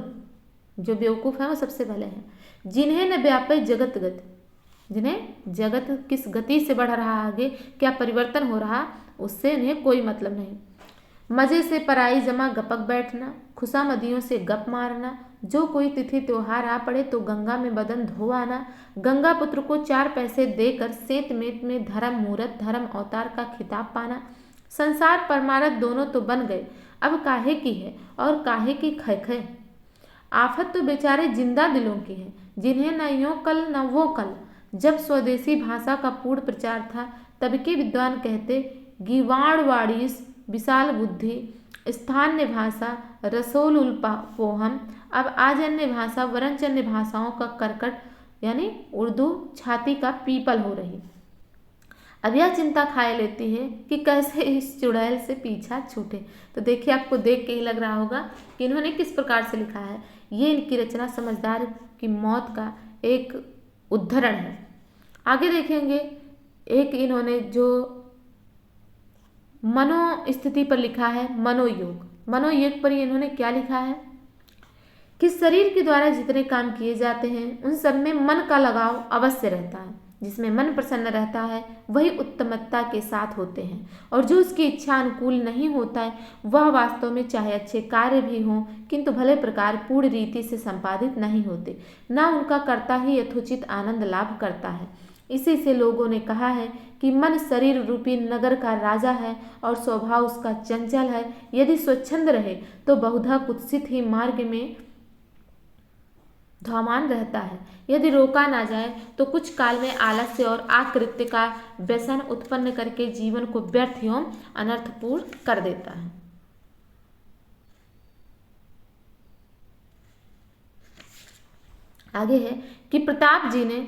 जो बेवकूफ़ है वो सबसे भले हैं, जिन्हें न व्यापे जगत गति, जिन्हें जगत किस गति से बढ़ रहा आगे, क्या परिवर्तन हो रहा, उससे इन्हें कोई मतलब नहीं। मज़े से पराई जमा गपक बैठना, खुशामदियों से गप मारना, जो कोई तिथि त्योहार आ पड़े तो गंगा में बदन धो आना, गंगा पुत्र को 4 पैसे देकर सेंत मेत में धर्म मूरत धर्म अवतार का खिताब पाना। संसार परमारथ दोनों तो बन गए, अब काहे की है और काहे की खै। आफत तो बेचारे जिंदा दिलों की है, जिन्हें न यो कल न वो कल। जब स्वदेशी भाषा का पूर्ण प्रचार था तब के विद्वान कहते, गीवाण वाड़ीस विशाल बुद्धि, स्थान्य भाषा रसोल पोहम। अब आजन्य भाषा वरनचन्य भाषाओं का करकट, यानी उर्दू छाती का पीपल हो रही। अब यह चिंता खाए लेती है कि कैसे इस चुड़ैल से पीछा छूटे। तो देखिए आपको देख के ही लग रहा होगा कि इन्होंने किस प्रकार से लिखा है। ये इनकी रचना समझदार की मौत का एक उद्धरण है। आगे देखेंगे एक इन्होंने जो मनोस्थिति पर लिखा है, मनोयोग। मनोयोग पर इन्होंने क्या लिखा है कि शरीर के द्वारा जितने काम किए जाते हैं उन सब में मन का लगाव अवश्य रहता है। जिसमें मन प्रसन्न रहता है वही उत्तमता के साथ होते हैं, और जो उसकी इच्छा अनुकूल नहीं होता है वह वास्तव में चाहे अच्छे कार्य भी हों किंतु भले प्रकार पूर्ण रीति से संपादित नहीं होते, न उनका कर्ता ही यथोचित आनंद लाभ करता है। इसी से लोगों ने कहा है कि मन शरीर रूपी नगर का राजा है और स्वभाव उसका चंचल है। यदि स्वच्छंद रहे तो बहुधा कुत्सित ही मार्ग में ध्वामान रहता है, यदि रोका ना जाए तो कुछ काल में आलस्य और आकृत्य का व्यसन उत्पन्न करके जीवन को व्यर्थ एवं अनर्थपूर्ण कर देता है। आगे है कि प्रताप जी ने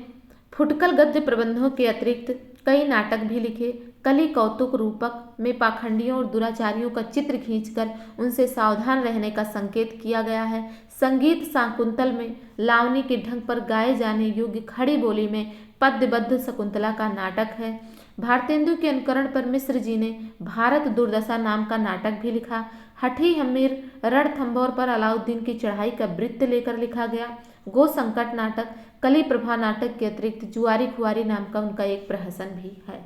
फुटकल गद्य प्रबंधों के अतिरिक्त कई नाटक भी लिखे। कली कौतुक रूपक में पाखंडियों और दुराचारियों का चित्र खींचकर उनसे सावधान रहने का संकेत किया गया है। संगीत शाकुंतल में लावनी के ढंग पर गाए जाने योग्य खड़ी बोली में पद्यबद्ध शकुंतला का नाटक है। भारतेंदु के अनुकरण पर मिश्र जी ने भारत दुर्दशा नाम का नाटक भी लिखा। हठी हमीर रणथंभौर पर अलाउद्दीन की चढ़ाई का वृत्त लेकर लिखा गया। गो संकट नाटक, कली प्रभा नाटक के अतिरिक्त जुआरी खुआरी नाम का उनका एक प्रहसन भी है।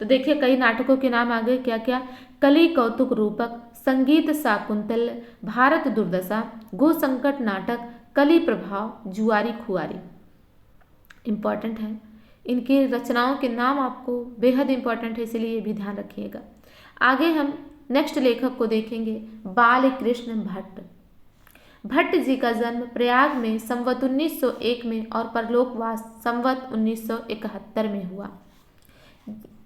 तो देखिए कई नाटकों के नाम आ गए, क्या क्या? कली कौतुक रूपक, संगीत शाकुंतल, भारत दुर्दशा, गो संकट नाटक, कली प्रभाव, जुआरी खुआरी। इम्पॉर्टेंट है, इनकी रचनाओं के नाम आपको बेहद इम्पॉर्टेंट है, इसलिए ये भी ध्यान रखिएगा। आगे हम नेक्स्ट लेखक को देखेंगे, बाल कृष्ण भट्ट। भट्ट जी का जन्म प्रयाग में संवत 1901 में और परलोकवास संवत 1971 में हुआ।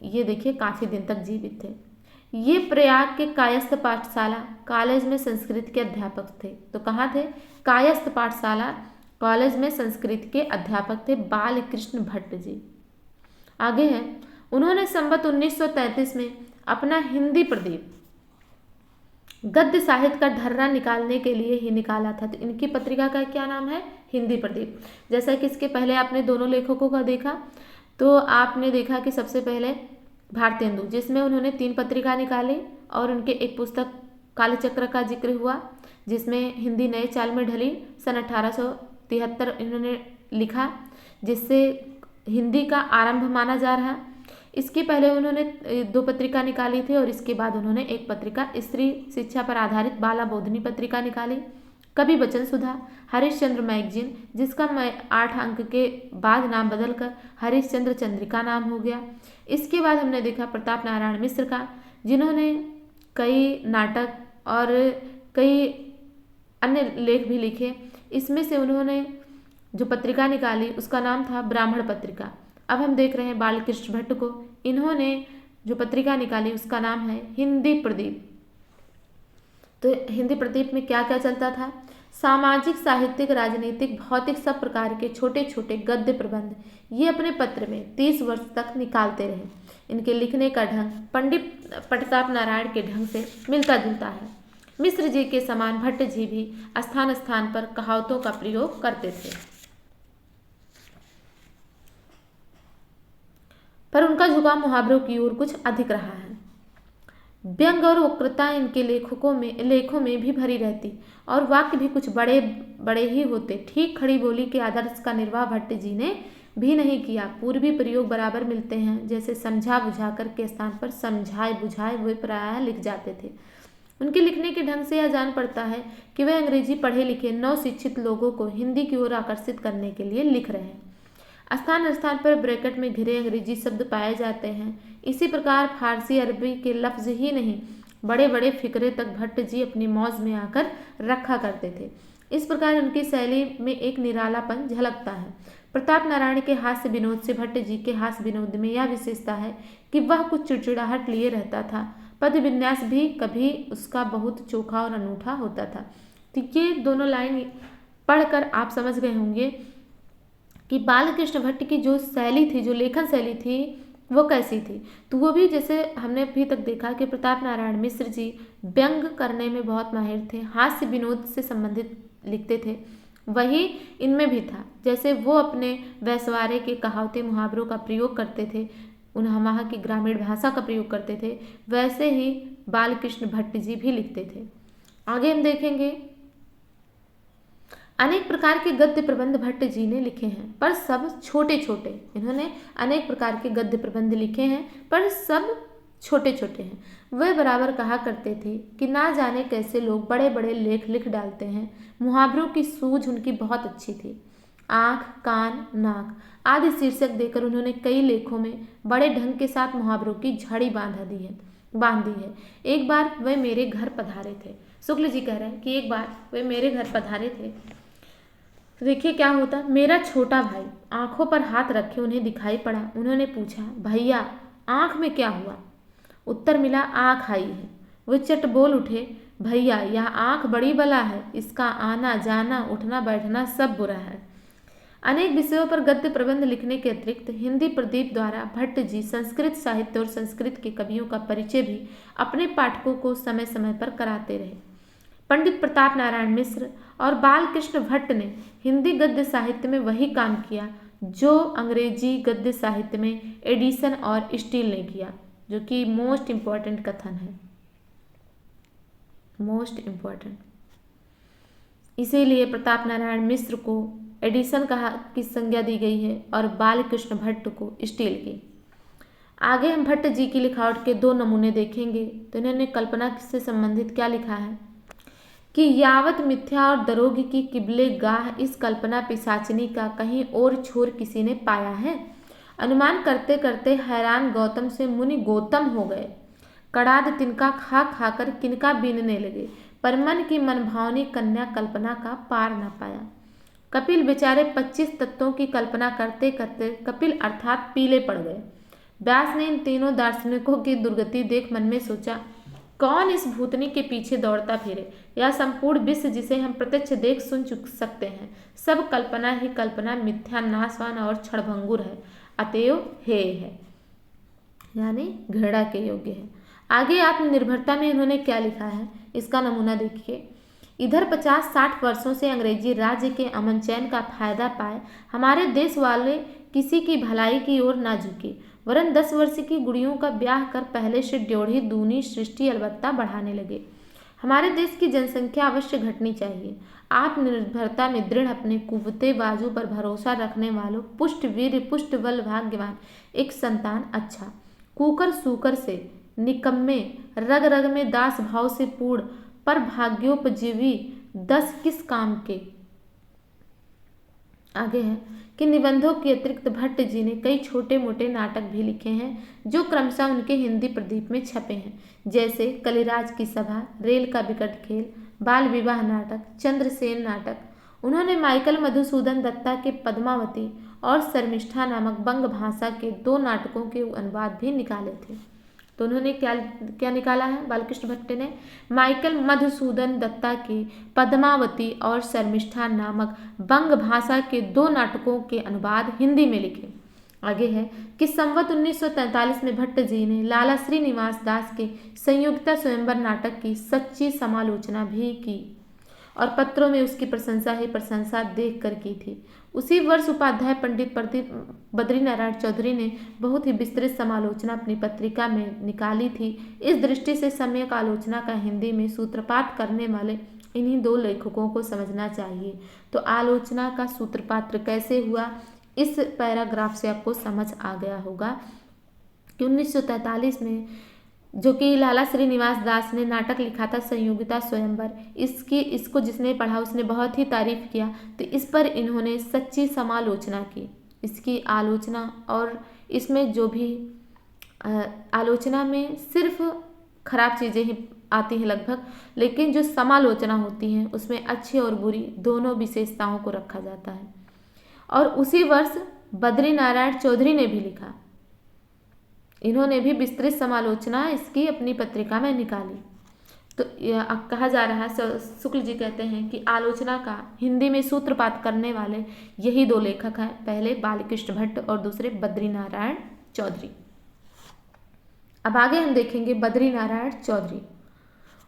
ये देखिए काफ़ी दिन तक जीवित थे। ये प्रयाग के कायस्थ पाठशाला कॉलेज में संस्कृत के अध्यापक थे। तो कहाँ थे? कायस्थ पाठशाला कॉलेज में संस्कृत के अध्यापक थे बाल कृष्ण भट्ट जी। आगे है, उन्होंने संवत 1933 में अपना हिंदी प्रदीप गद्य साहित्य का ढर्रा निकालने के लिए ही निकाला था। तो इनकी पत्रिका का क्या नाम है? हिंदी प्रदीप। जैसा कि इसके पहले आपने दोनों लेखकों का देखा, तो आपने देखा कि सबसे पहले भारतेंदु, जिसमें उन्होंने 3 पत्रिका निकाली और उनके एक पुस्तक कालचक्र का जिक्र हुआ, जिसमें हिंदी नए चाल में ढली। सन 1873 इन्होंने लिखा, जिससे हिंदी का आरंभ माना जा रहा। इसके पहले उन्होंने 2 पत्रिका निकाली थी और इसके बाद उन्होंने एक पत्रिका स्त्री शिक्षा पर आधारित बाला बोधनी पत्रिका निकाली। कवि वचन सुधा, हरिश्चंद्र मैगजीन, जिसका 8 अंक के बाद नाम बदलकर हरिश्चंद्र चंद्रिका नाम हो गया। इसके बाद हमने देखा प्रताप नारायण मिश्र का, जिन्होंने कई नाटक और कई अन्य लेख भी लिखे। इसमें से उन्होंने जो पत्रिका निकाली उसका नाम था ब्राह्मण पत्रिका। अब हम देख रहे हैं बालकृष्ण भट्ट को, इन्होंने जो पत्रिका निकाली उसका नाम है हिंदी प्रदीप। तो हिंदी प्रदीप में क्या क्या चलता था? सामाजिक, साहित्यिक, राजनीतिक, भौतिक सब प्रकार के छोटे छोटे गद्य प्रबंध ये अपने पत्र में 30 वर्ष तक निकालते रहे। इनके लिखने का ढंग पंडित प्रताप नारायण के ढंग से मिलता जुलता है। मिश्र जी के समान भट्ट जी भी स्थान स्थान पर कहावतों का प्रयोग करते थे, पर उनका झुकाव मुहावरों की ओर कुछ अधिक रहा है। व्यंग और वक्रता इनके लेखों में भी भरी रहती और वाक्य भी कुछ बड़े बड़े ही होते। ठीक खड़ी बोली के आदर्श का निर्वाह भट्ट जी ने भी नहीं किया। पूर्वी प्रयोग बराबर मिलते हैं, जैसे समझा बुझाकर के स्थान पर समझाए बुझाए वे प्रायः लिख जाते थे। उनके लिखने के ढंग से यह जान पड़ता है कि वे अंग्रेजी पढ़े लिखे नवशिक्षित लोगों को हिंदी की ओर आकर्षित करने के लिए लिख रहे हैं। स्थान स्थान पर ब्रैकेट में घिरे अंग्रेजी शब्द पाए जाते हैं। इसी प्रकार फारसी अरबी के लफ्ज ही नहीं, बड़े बड़े फिक्रे तक भट्ट जी अपनी मौज में आकर रखा करते थे। इस प्रकार उनकी शैली में एक निरालापन झलकता है। प्रताप नारायण के हास्य विनोद से भट्ट जी के हास्य विनोद में यह विशेषता है कि वह कुछ चिड़चिड़ाहट लिए रहता था। पद विन्यास भी कभी उसका बहुत चोखा और अनूठा होता था। तो ये दोनों लाइन पढ़कर आप समझ गए होंगे कि बालकृष्ण भट्ट की जो शैली थी, जो लेखन शैली थी, वो कैसी थी। तो वो भी जैसे हमने अभी तक देखा कि प्रताप नारायण मिश्र जी व्यंग करने में बहुत माहिर थे, हास्य विनोद से संबंधित लिखते थे, वही इनमें भी था। जैसे वो अपने वैश्वारे के कहावते मुहावरों का प्रयोग करते थे, वहाँ की ग्रामीण भाषा का प्रयोग करते थे, वैसे ही बालकृष्ण भट्ट जी भी लिखते थे। आगे हम देखेंगे अनेक प्रकार के गद्य प्रबंध भट्ट जी ने लिखे हैं, पर सब छोटे छोटे। इन्होंने अनेक प्रकार के गद्य प्रबंध लिखे हैं, पर सब छोटे छोटे हैं। वे बराबर कहा करते थे कि ना जाने कैसे लोग बड़े बड़े लेख लिख डालते हैं। मुहावरों की सूझ उनकी बहुत अच्छी थी। आँख, कान, नाक आदि शीर्षक देकर उन्होंने कई लेखों में बड़े ढंग के साथ मुहावरों की झड़ी बांध दी है। एक बार वे मेरे घर पधारे थे। शुक्ल जी कह रहे हैं कि एक बार वे मेरे घर पधारे थे। तो देखिए क्या होता। मेरा छोटा भाई आंखों पर हाथ रखे उन्हें दिखाई पड़ा। उन्होंने पूछा, भैया आंख में क्या हुआ? उत्तर मिला, आंख आई है। वो चट बोल उठे, भैया यह आंख बड़ी बला है, इसका आना जाना उठना बैठना सब बुरा है। अनेक विषयों पर गद्य प्रबंध लिखने के अतिरिक्त हिंदी प्रदीप द्वारा भट्ट जी संस्कृत साहित्य और संस्कृत के कवियों का परिचय भी अपने पाठकों को समय समय पर कराते रहे। पंडित प्रताप नारायण मिश्र और बालकृष्ण भट्ट ने हिंदी गद्य साहित्य में वही काम किया जो अंग्रेजी गद्य साहित्य में एडिसन और स्टील ने किया, जो कि मोस्ट इम्पॉर्टेंट कथन है, मोस्ट इम्पॉर्टेंट। इसीलिए प्रताप नारायण मिश्र को एडिसन की संज्ञा दी गई है और बालकृष्ण भट्ट को स्टील की। आगे हम भट्ट जी की लिखावट के 2 नमूने देखेंगे। तो इन्होंने कल्पना से संबंधित क्या लिखा है कि यावत मिथ्या और दरोग की किबले गाह इस कल्पना पिशाचिनी का कहीं और छोर किसी ने पाया है। अनुमान करते करते हैरान गौतम से मुनि गौतम हो गए। कड़ाद तिनका खा खाकर किनका बीनने लगे, पर मन की मनभावनी कन्या कल्पना का पार न पाया। कपिल बेचारे 25 तत्वों की कल्पना करते करते कपिल अर्थात पीले पड़ गए। व्यास ने इन तीनों दार्शनिकों की दुर्गति देख मन में सोचा, कौन इस भूतनी के पीछे दौड़ता फिरे। यह संपूर्ण विश्व जिसे हम प्रत्यक्ष देख सुन चुक सकते हैं, सब कल्पना ही कल्पना, मिथ्या, नाशवान और क्षणभंगुर है, अतएव हेय है, यानी घृणा के योग्य है। आगे आत्मनिर्भरता में इन्होंने क्या लिखा है, इसका नमूना देखिए। इधर 50-60 वर्षों से अंग्रेजी राज्य के अमन चैन का फायदा पाए हमारे देश वाले किसी की भलाई की ओर ना झुके, वरन 10 वर्ष की गुड़ियों का ब्याह कर पहले से ड्योढ़ी दूनी सृष्टि अलबत्ता बढ़ाने लगे। हमारे देश की जनसंख्या अवश्य घटनी चाहिए। आत्मनिर्भरता में दृढ़, अपने कुवते बाजू पर भरोसा रखने वालों, पुष्ट वीर, पुष्ट बल, भाग्यवान एक संतान अच्छा, कुकर सूकर से, निकम्मे, रग रग में दास भाव से पूर्ण, पर भाग्योपजीवी 10 किस काम के। आगे है कि निबंधों के अतिरिक्त भट्ट जी ने कई छोटे मोटे नाटक भी लिखे हैं जो क्रमशः उनके हिंदी प्रदीप में छपे हैं, जैसे कलिराज की सभा, रेल का विकट खेल, बाल विवाह नाटक, चंद्रसेन नाटक। उन्होंने माइकल मधुसूदन दत्ता के पद्मावती और शर्मिष्ठा नामक बंग भाषा के 2 नाटकों के अनुवाद भी निकाले थे। तो उन्होंने क्या क्या निकाला है बालकृष्ण भट्ट ने? माइकल मधुसूदन दत्ता की पद्मावती और शर्मिष्ठा नामक बंग भाषा के 2 नाटकों के अनुवाद हिंदी में लिखे। आगे है कि संवत 1943 में भट्ट जी ने लाला श्रीनिवास दास के संयुक्ता स्वयंवर नाटक की सच्ची समालोचना भी की और पत्रों में उसकी प्रशंसा ही प्रशंसा देख कर की थी। उसी वर्ष उपाध्याय पंडित बद्रीनारायण चौधरी ने बहुत ही विस्तृत समालोचना अपनी पत्रिका में निकाली थी। इस दृष्टि से सम्यक आलोचना का हिंदी में सूत्रपात करने वाले इन्हीं 2 लेखकों को समझना चाहिए। तो आलोचना का सूत्रपात कैसे हुआ, इस पैराग्राफ से आपको समझ आ गया होगा कि 1943 में जो कि लाला श्रीनिवास दास ने नाटक लिखा था संयोगिता स्वयंवर, इसको जिसने पढ़ा उसने बहुत ही तारीफ किया। तो इस पर इन्होंने सच्ची समालोचना की, इसकी आलोचना, और इसमें जो भी आलोचना में सिर्फ खराब चीज़ें ही आती हैं लगभग, लेकिन जो समालोचना होती हैं उसमें अच्छी और बुरी दोनों विशेषताओं को रखा जाता है। और उसी वर्ष बद्रीनारायण चौधरी ने भी लिखा, इन्होंने भी विस्तृत समालोचना इसकी अपनी पत्रिका में निकाली। तो कहा जा रहा है, शुक्ल जी कहते हैं कि आलोचना का हिंदी में सूत्रपात करने वाले यही 2 लेखक हैं, पहले बालकृष्ण भट्ट और दूसरे बद्रीनारायण चौधरी। अब आगे हम देखेंगे बद्रीनारायण चौधरी।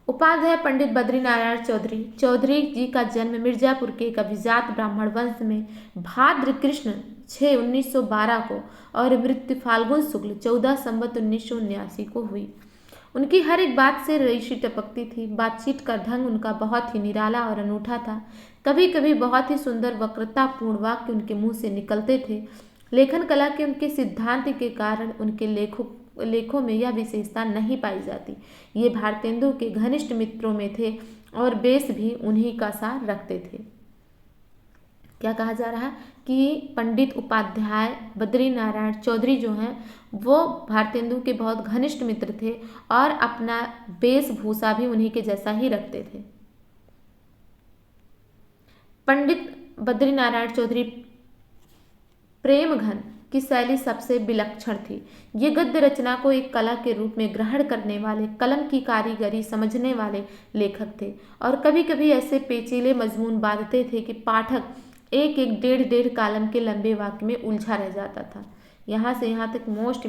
उपाध्याय पंडित बद्रीनारायण चौधरी, चौधरी जी का जन्म मिर्जापुर के एक अभिजात ब्राह्मण वंश में भाद्र कृष्ण 6, 1912 को और मृत्यु फाल्गुन शुक्ल 14 संवत 1979 को हुई। उनकी हर एक बात से रईसी टपकती थी। बातचीत का ढंग उनका बहुत ही निराला और अनूठा था। कभी कभी बहुत ही सुंदर वक्रतापूर्ण वाक्य उनके मुंह से निकलते थे। लेखन कला के उनके सिद्धांत के कारण उनके लेखों में यह विशेषता नहीं पाई जाती। ये भारतेंदु के घनिष्ठ मित्रों में थे और बेस भी उन्हीं का सा रखते थे। क्या कहा जा रहा है कि पंडित उपाध्याय बद्रीनारायण चौधरी जो हैं वो भारतेंदु के बहुत घनिष्ठ मित्र थे और अपना वेशभूषा भी उन्हीं के जैसा ही रखते थे। पंडित बद्रीनारायण चौधरी प्रेम घन की शैली सबसे विलक्षण थी। ये गद्य रचना को एक कला के रूप में ग्रहण करने वाले, कलम की कारीगरी समझने वाले लेखक थे और कभी कभी ऐसे पेचीले मजमून बांधते थे कि पाठक एक एक 1.5 कालम के लंबे वाक्य में उलझा रह जाता था। यहाँ से यहाँ तक मोस्ट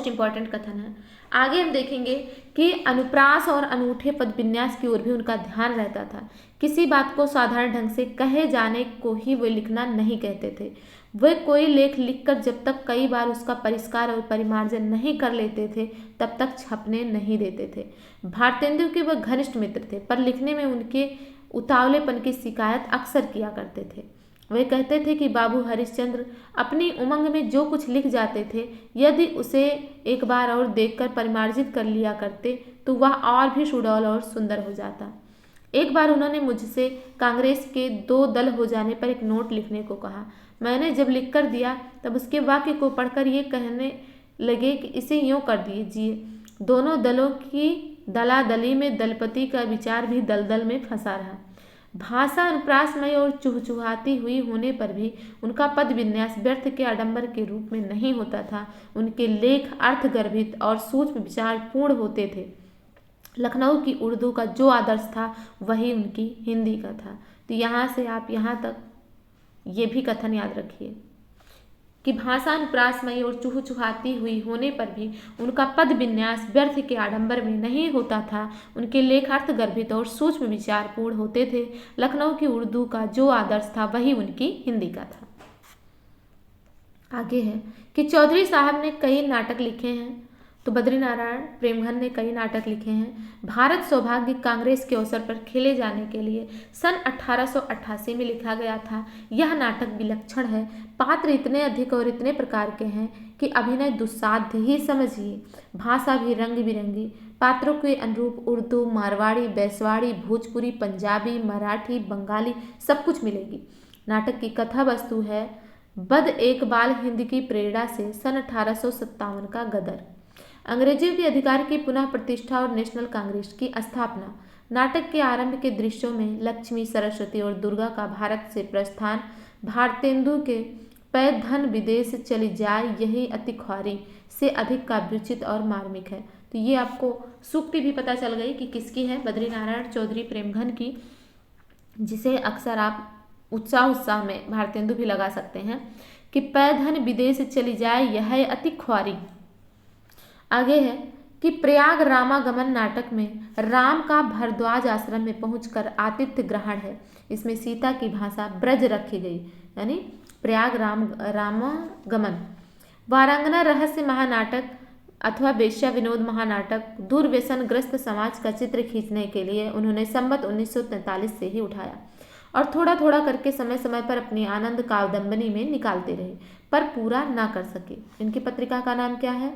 इम्पॉर्टेंट कथन है। आगे हम देखेंगे कि अनुप्रास और अनूठे पद विन्यास की ओर भी उनका ध्यान रहता था। किसी बात को साधारण ढंग से कहे जाने को ही वे लिखना नहीं कहते थे। वे कोई लेख लिखकर जब तक कई बार उसका परिष्कार और परिमार्जन नहीं कर लेते थे तब तक छपने नहीं देते थे। भारतेंदु के वह घनिष्ठ मित्र थे, पर लिखने में उनके उतावलेपन की शिकायत अक्सर किया करते थे। वे कहते थे कि बाबू हरिश्चंद्र अपनी उमंग में जो कुछ लिख जाते थे, यदि उसे एक बार और देखकर परिमार्जित कर लिया करते तो वह और भी सुडौल और सुंदर हो जाता। एक बार उन्होंने मुझसे कांग्रेस के 2 दल हो जाने पर एक नोट लिखने को कहा। मैंने जब लिख कर दिया तब उसके वाक्य को पढ़कर ये कहने लगे कि इसे यूँ कर दीजिए। दोनों दलों की दलादली में दलपति का विचार भी दलदल में फंसा रहा। भाषा अनुप्रासमय और चुहचुहाती हुई होने पर भी उनका पद विन्यास व्यर्थ के आडंबर के रूप में नहीं होता था। उनके लेख अर्थगर्भित और सूक्ष्म विचार पूर्ण होते थे। लखनऊ की उर्दू का जो आदर्श था वही उनकी हिंदी का था। तो यहाँ से आप यहाँ तक ये भी कथन याद रखिए कि भाषा अनुप्रासमयी और चुहचुहाती हुई होने पर भी उनका पद विन्यास व्यर्थ के आडंबर में नहीं होता था। उनके लेख अर्थगर्भित और सूक्ष्म विचार पूर्ण होते थे। लखनऊ की उर्दू का जो आदर्श था वही उनकी हिंदी का था। आगे है कि चौधरी साहब ने कई नाटक लिखे हैं। तो बद्रीनारायण प्रेमघन ने कई नाटक लिखे हैं। भारत सौभाग्य कांग्रेस के अवसर पर खेले जाने के लिए सन 1888 में लिखा गया था। यह नाटक विलक्षण है। पात्र इतने अधिक और इतने प्रकार के हैं कि अभिनय दुस्साध्य ही समझिए। भाषा भी रंग बिरंगी, पात्रों के अनुरूप उर्दू, मारवाड़ी, बैसवाड़ी, भोजपुरी, पंजाबी, मराठी, बंगाली सब कुछ मिलेगी। नाटक की कथा वस्तु है बद एक बाल हिंद की प्रेरणा से सन 1857 का गदर, अंग्रेजों के अधिकार की पुनः प्रतिष्ठा और नेशनल कांग्रेस की स्थापना। नाटक के आरंभ के दृश्यों में लक्ष्मी, सरस्वती और दुर्गा का भारत से प्रस्थान, भारतेंदु के पै धन विदेश चली जाए यही अति ख्वारी से अधिक काव्योचित और मार्मिक है। तो ये आपको सूक्ति भी पता चल गई कि किसकी है, बद्रीनारायण चौधरी प्रेमघन की, जिसे अक्सर आप उत्साह में भारतेंदु भी लगा सकते हैं कि पै धन विदेश चली जाए यह अति ख्वारी। आगे है कि प्रयाग रामागमन नाटक में राम का भरद्वाज आश्रम में पहुंचकर आतिथ्य ग्रहण है। इसमें सीता की भाषा ब्रज रखी गई, यानी प्रयाग रामागमन। वारांगना रहस्य महानाटक अथवा वेश्या विनोद महानाटक दुर्व्यसनग्रस्त समाज का चित्र खींचने के लिए उन्होंने संवत 1943 से ही उठाया और थोड़ा थोड़ा करके समय समय पर अपनी आनंद कादंबनी में निकालते रहे, पर पूरा ना कर सके। इनकी पत्रिका का नाम क्या है?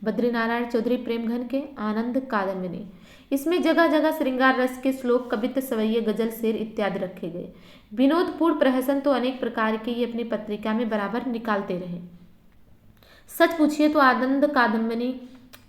बद्रीनारायण चौधरी प्रेमघन के आनंद कादंबनी। इसमें जगह जगह श्रृंगार रस के श्लोक, कवित्त, सवैये, गजल, शेर इत्यादि रखे गए। विनोदपूर्ण प्रहसन तो अनेक प्रकार के ये अपनी पत्रिका में बराबर निकालते रहे। सच पूछिए तो आनंद कादंबनी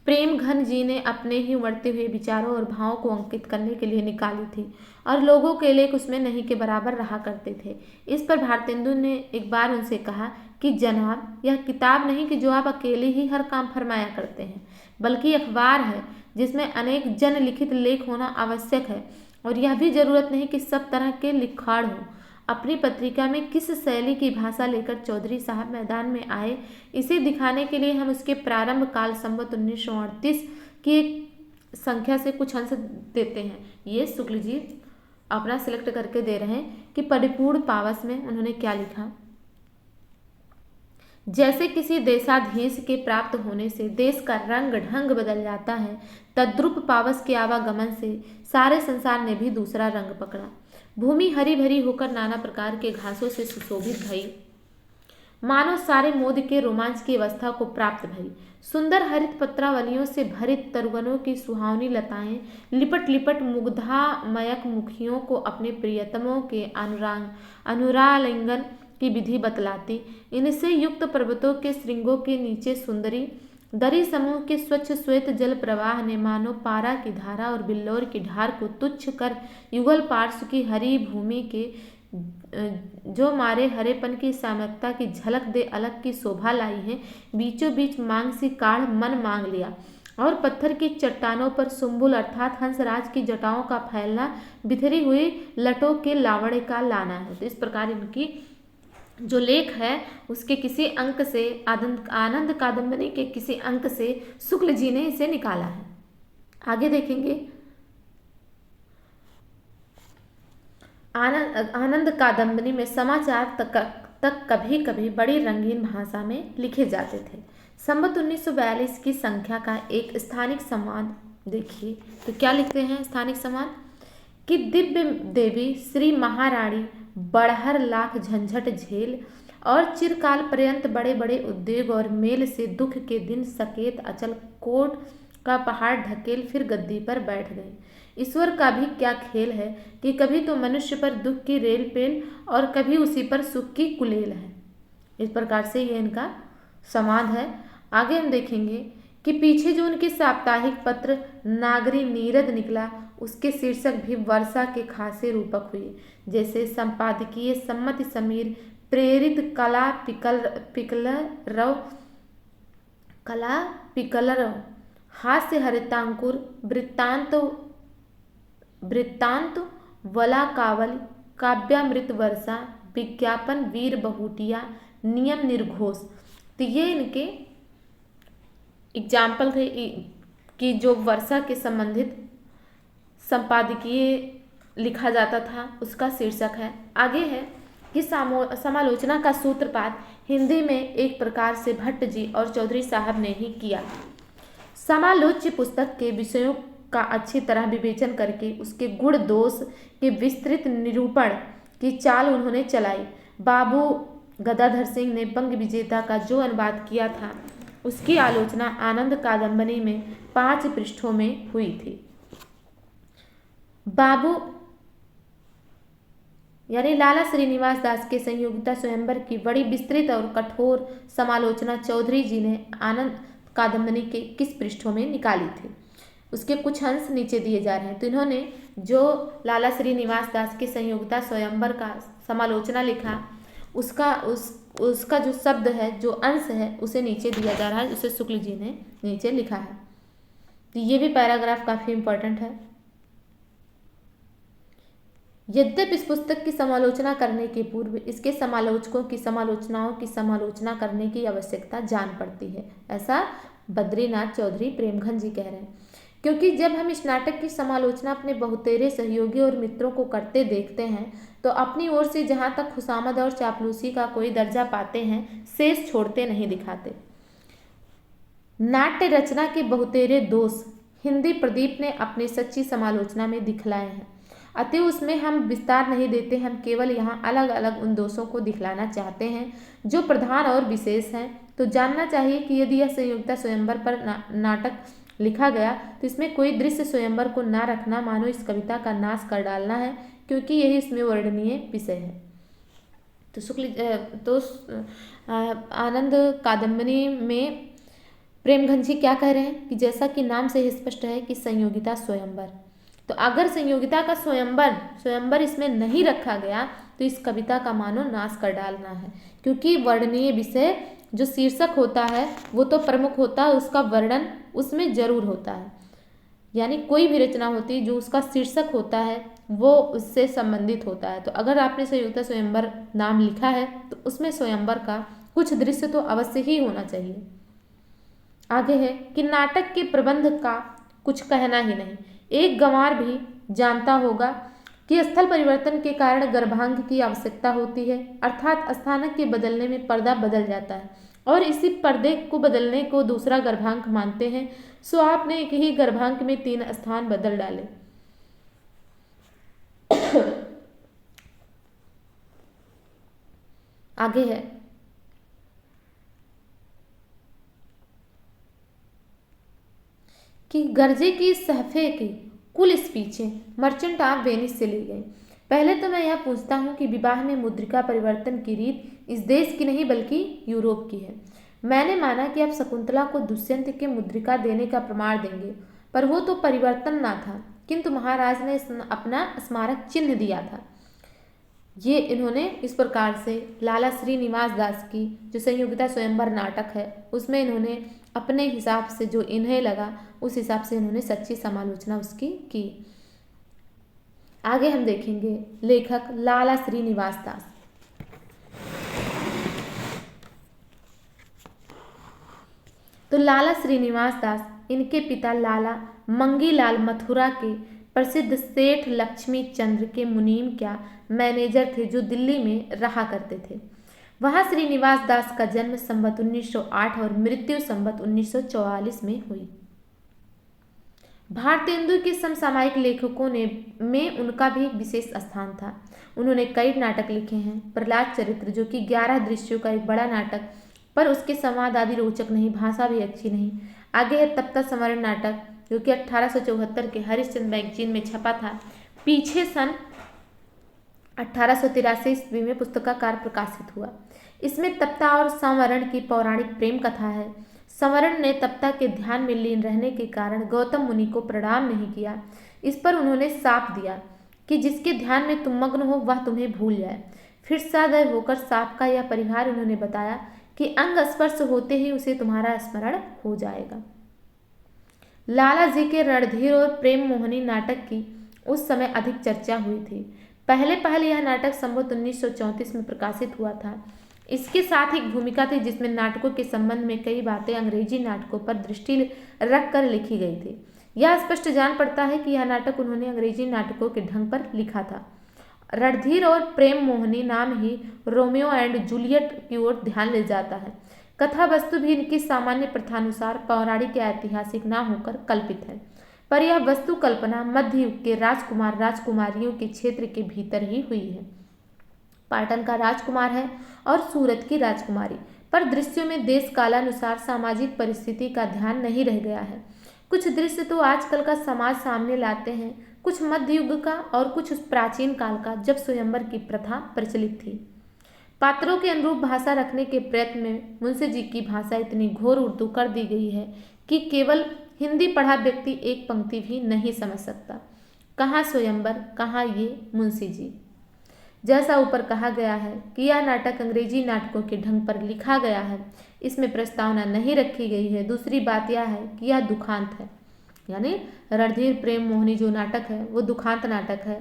प्रेमघन जी ने अपने ही उमड़ते हुए विचारों और भावों को अंकित करने के लिए निकाली थी और लोगों के लेख उसमें नहीं के बराबर रहा करते थे। इस पर भारतेंदु ने एक बार उनसे कहा कि जनाब, यह किताब नहीं कि जो आप अकेले ही हर काम फरमाया करते हैं, बल्कि अखबार है जिसमें अनेक जन लिखित लेख होना आवश्यक है, और यह भी जरूरत नहीं कि सब तरह के लिखाड़ हों। अपनी पत्रिका में किस शैली की भाषा लेकर चौधरी साहब मैदान में आए, इसे दिखाने के लिए हम उसके प्रारंभ काल संवत 1938 की एक संख्या से कुछ अंश देते हैं। ये शुक्ल जी अपना सिलेक्ट करके दे रहे हैं कि परिपूर्ण पावस में उन्होंने क्या लिखा। जैसे किसी देशाधीश के प्राप्त होने से देश का रंग ढंग बदल जाता है, तद्रुप पावस के आवागमन से सारे संसार ने भी दूसरा रंग पकड़ा। भूमि हरी भरी होकर नाना प्रकार के घासों से सुशोभित भई, मानो सारे मोद के रोमांच की अवस्था को प्राप्त भई। सुंदर हरित पत्रावलियों से भरित तरुवनों की सुहावनी लताएं लिपट लिपट मुग्धामयक मुखियों को अपने प्रियतमों के अनुरालिंगन की विधि बतलाती। इनसे युक्त पर्वतों के श्रृंगों के नीचे सुंदरी दरी समूह के स्वच्छ श्वेत जल प्रवाह ने मानो पारा की धारा और बिल्लौर की ढार को तुच्छ कर युगल पार्श्व की हरी भूमि के जो मारे हरेपन की सामर्थ्यता की झलक दे अलग की शोभा लाई है। बीचों बीच मांग सी काढ़ मन मांग लिया, और पत्थर की चट्टानों पर सुंबुल अर्थात हंसराज की जटाओं का फैलना, बिखरी हुई लटों के लावड़े का लाना है। तो इस प्रकार इनकी जो लेख है उसके किसी अंक से, आनंद कादंबनी के किसी अंक से शुक्ल जी ने इसे निकाला है। आगे देखेंगे, आनंद कादंबनी में समाचार तक कभी कभी बड़ी रंगीन भाषा में लिखे जाते थे। संवत 1942 की संख्या का एक स्थानिक संवाद देखिए। तो क्या लिखते हैं स्थानिक संवाद कि दिव्य देवी श्री महारानी बड़हर लाख झंझट झेल और चिरकाल पर्यंत बड़े बड़े उद्योग और मेल से दुख के दिन सकेत अचल कोट का पहाड़ ढकेल फिर गद्दी पर बैठ गए। ईश्वर का भी क्या खेल है कि कभी तो मनुष्य पर दुख की रेल पेल और कभी उसी पर सुख की कुलेल है। इस प्रकार से ये इनका संवाद है। आगे हम देखेंगे कि पीछे जो उनके साप्ताहिक पत्र नागरी नीरद निकला, उसके शीर्षक भी वर्षा के खासे रूपक हुए, जैसे संपादकीय सम्मति समीर, प्रेरित कला पिकलरव, हास्य हरितांकुर, वृत्तांत वला कावल, काव्यामृत वर्षा, विज्ञापन वीर बहुटिया, नियम निर्घोष। तो ये इनके एग्जाम्पल थे कि जो वर्षा के संबंधित संपादकीय लिखा जाता था उसका शीर्षक है। आगे है कि समालोचना का सूत्रपात हिंदी में एक प्रकार से भट्ट जी और चौधरी साहब ने ही किया। समालोच्य पुस्तक के विषयों का अच्छी तरह विवेचन करके उसके गुण दोष के विस्तृत निरूपण की चाल उन्होंने चलाई। बाबू गदाधर सिंह ने बंग विजेता का जो अनुवाद किया था उसकी आलोचना आनंद कादंबरी में 5 पृष्ठों में हुई थी। बाबू यानी लाला श्रीनिवास दास के संयोगिता स्वयंवर की बड़ी विस्तृत और कठोर समालोचना चौधरी जी ने आनंद कादंबरी के 21 पृष्ठों में निकाली थी। उसके कुछ अंश नीचे दिए जा रहे हैं। तो इन्होंने जो लाला श्रीनिवास दास के संयोगिता स्वयंवर का समालोचना लिखा उसका जो शब्द है, जो अंश है, उसे नीचे दिया जा रहा है, उसे शुक्ल जी ने नीचे लिखा है। तो ये भी पैराग्राफ काफ़ी इम्पोर्टेंट है। यद्यपि इस पुस्तक की समालोचना करने के पूर्व इसके समालोचकों की समालोचनाओं की समालोचना करने की आवश्यकता जान पड़ती है, ऐसा बद्रीनाथ चौधरी प्रेमघन जी कह रहे हैं। क्योंकि जब हम इस नाटक की समालोचना अपने बहुतेरे सहयोगी और मित्रों को करते देखते हैं तो अपनी ओर से जहाँ तक खुशामद और चापलूसी का कोई दर्जा पाते हैं, शेष छोड़ते नहीं दिखाते। नाट्य रचना के बहुतेरे दोष हिंदी प्रदीप ने अपनी सच्ची समालोचना में दिखलाए हैं, अतः उसमें हम विस्तार नहीं देते। हम केवल यहाँ अलग अलग उन दोषों को दिखलाना चाहते हैं जो प्रधान और विशेष हैं। तो जानना चाहिए कि यदि यह संयोगिता स्वयंवर पर नाटक लिखा गया तो इसमें कोई दृश्य स्वयंवर को ना रखना मानो इस कविता का नाश कर डालना है, क्योंकि यही इसमें वर्णनीय विषय है। तो आनंद कादंबरी में प्रेमघन जी क्या कह रहे हैं कि जैसा कि नाम से ही स्पष्ट है कि संयोगिता स्वयंवर, तो अगर संयोगिता का स्वयंवर इसमें नहीं रखा गया तो इस कविता का मानो नाश कर डालना है, क्योंकि वर्णनीय विषय जो शीर्षक होता है वो तो प्रमुख होता है, उसका वर्णन उसमें जरूर होता है। यानी कोई भी रचना होती है जो उसका शीर्षक होता है वो उससे संबंधित होता है। तो अगर आपने संयोगिता स्वयंवर नाम लिखा है तो उसमें स्वयंवर का कुछ दृश्य तो अवश्य ही होना चाहिए। आगे है कि नाटक के प्रबंध का कुछ कहना ही नहीं। एक गंवार भी जानता होगा कि स्थल परिवर्तन के कारण गर्भांक की आवश्यकता होती है, अर्थात स्थानक के बदलने में पर्दा बदल जाता है और इसी पर्दे को बदलने को दूसरा गर्भांक मानते हैं। सो आपने एक ही गर्भांक में 3 स्थान बदल डाले। आगे है कि गर्जे की सहफे की कुल स्पीचें मर्चेंट ऑफ वेनिस से ली गई। पहले तो मैं यह पूछता हूँ कि विवाह में मुद्रिका परिवर्तन की रीत इस देश की नहीं बल्कि यूरोप की है। मैंने माना कि आप शकुंतला को दुष्यंत के मुद्रिका देने का प्रमाण देंगे, पर वो तो परिवर्तन ना था, किंतु महाराज ने अपना स्मारक चिन्ह दिया था। ये इन्होंने इस प्रकार से लाला श्रीनिवास दास की जो संयोगिता स्वयंवर नाटक है उसमें इन्होंने अपने हिसाब से जो इन्हें लगा उस हिसाब से इन्होंने सच्ची समालोचना उसकी की। आगे हम देखेंगे लेखक लाला श्रीनिवास दास। तो लाला श्रीनिवास दास इनके पिता लाला मंगीलाल मथुरा के प्रसिद्ध सेठ लक्ष्मी चंद्र के मुनीम क्या मैनेजर थे जो दिल्ली में रहा करते थे। वहाँ श्रीनिवास दास का जन्म संवत 1908 और मृत्यु संवत 1944 में हुई। भारतेंदु के समसामयिक लेखकों में उनका भी एक विशेष स्थान था। उन्होंने कई नाटक लिखे हैं। प्रहलाद चरित्र जो कि 11 दृश्यों का एक बड़ा नाटक, पर उसके संवाद आदि रोचक नहीं, भाषा भी अच्छी नहीं। आगे है तप्ता समरण नाटक जो कि 1874 के हरिश्चंद्र मैगजीन में छपा था। पीछे सन 1883 ईस्वी में पुस्तकाकार प्रकाशित हुआ। इसमें तप्ता और संवरण की पौराणिक प्रेम कथा है। संवरण ने तब तक के ध्यान में लीन रहने के कारण गौतम मुनि को प्रणाम नहीं किया। इस पर उन्होंने शाप दिया कि जिसके ध्यान में तुम मग्न हो वह तुम्हें भूल जाए। फिर सदैव होकर सांप का यह परिहार उन्होंने बताया कि अंग स्पर्श होते ही उसे तुम्हारा स्मरण हो जाएगा। लाला जी के रणधीर और प्रेम मोहिनी नाटक की उस समय अधिक चर्चा हुई थी। पहले पहले यह नाटक संवत 1934 में प्रकाशित हुआ था। इसके साथ एक भूमिका थी जिसमें नाटकों के संबंध में कई बातें अंग्रेजी नाटकों पर दृष्टि रखकर लिखी गई थी। यह स्पष्ट जान पड़ता है कि यह नाटक उन्होंने अंग्रेजी नाटकों के ढंग पर लिखा था। रणधीर और प्रेम मोहिनी नाम ही रोमियो एंड जूलियट की ओर ध्यान ले जाता है। कथा वस्तु भी इनकी सामान्य प्रथानुसार पौराणिक या ऐतिहासिक न होकर कल्पित है, पर यह वस्तु कल्पना मध्य युग के राजकुमार राजकुमारियों के क्षेत्र के भीतर ही हुई है। पाटन का राजकुमार है और सूरत की राजकुमारी, पर दृश्यों में देश कालानुसार सामाजिक परिस्थिति का ध्यान नहीं रह गया है। कुछ दृश्य तो आजकल का समाज सामने लाते हैं, कुछ मध्य युग का और कुछ उस प्राचीन काल का जब स्वयंवर की प्रथा प्रचलित थी। पात्रों के अनुरूप भाषा रखने के प्रयत्न में मुंशी जी की भाषा इतनी घोर उर्दू कर दी गई है कि केवल हिंदी पढ़ा व्यक्ति एक पंक्ति भी नहीं समझ सकता। कहाँ स्वयंवर, कहाँ ये मुंशी जी। जैसा ऊपर कहा गया है कि यह नाटक अंग्रेजी नाटकों के ढंग पर लिखा गया है, इसमें प्रस्तावना नहीं रखी गई है। दूसरी बात यह है कि यह दुखांत है, यानी रणधीर प्रेम मोहिनी जो नाटक है वो दुखांत नाटक है।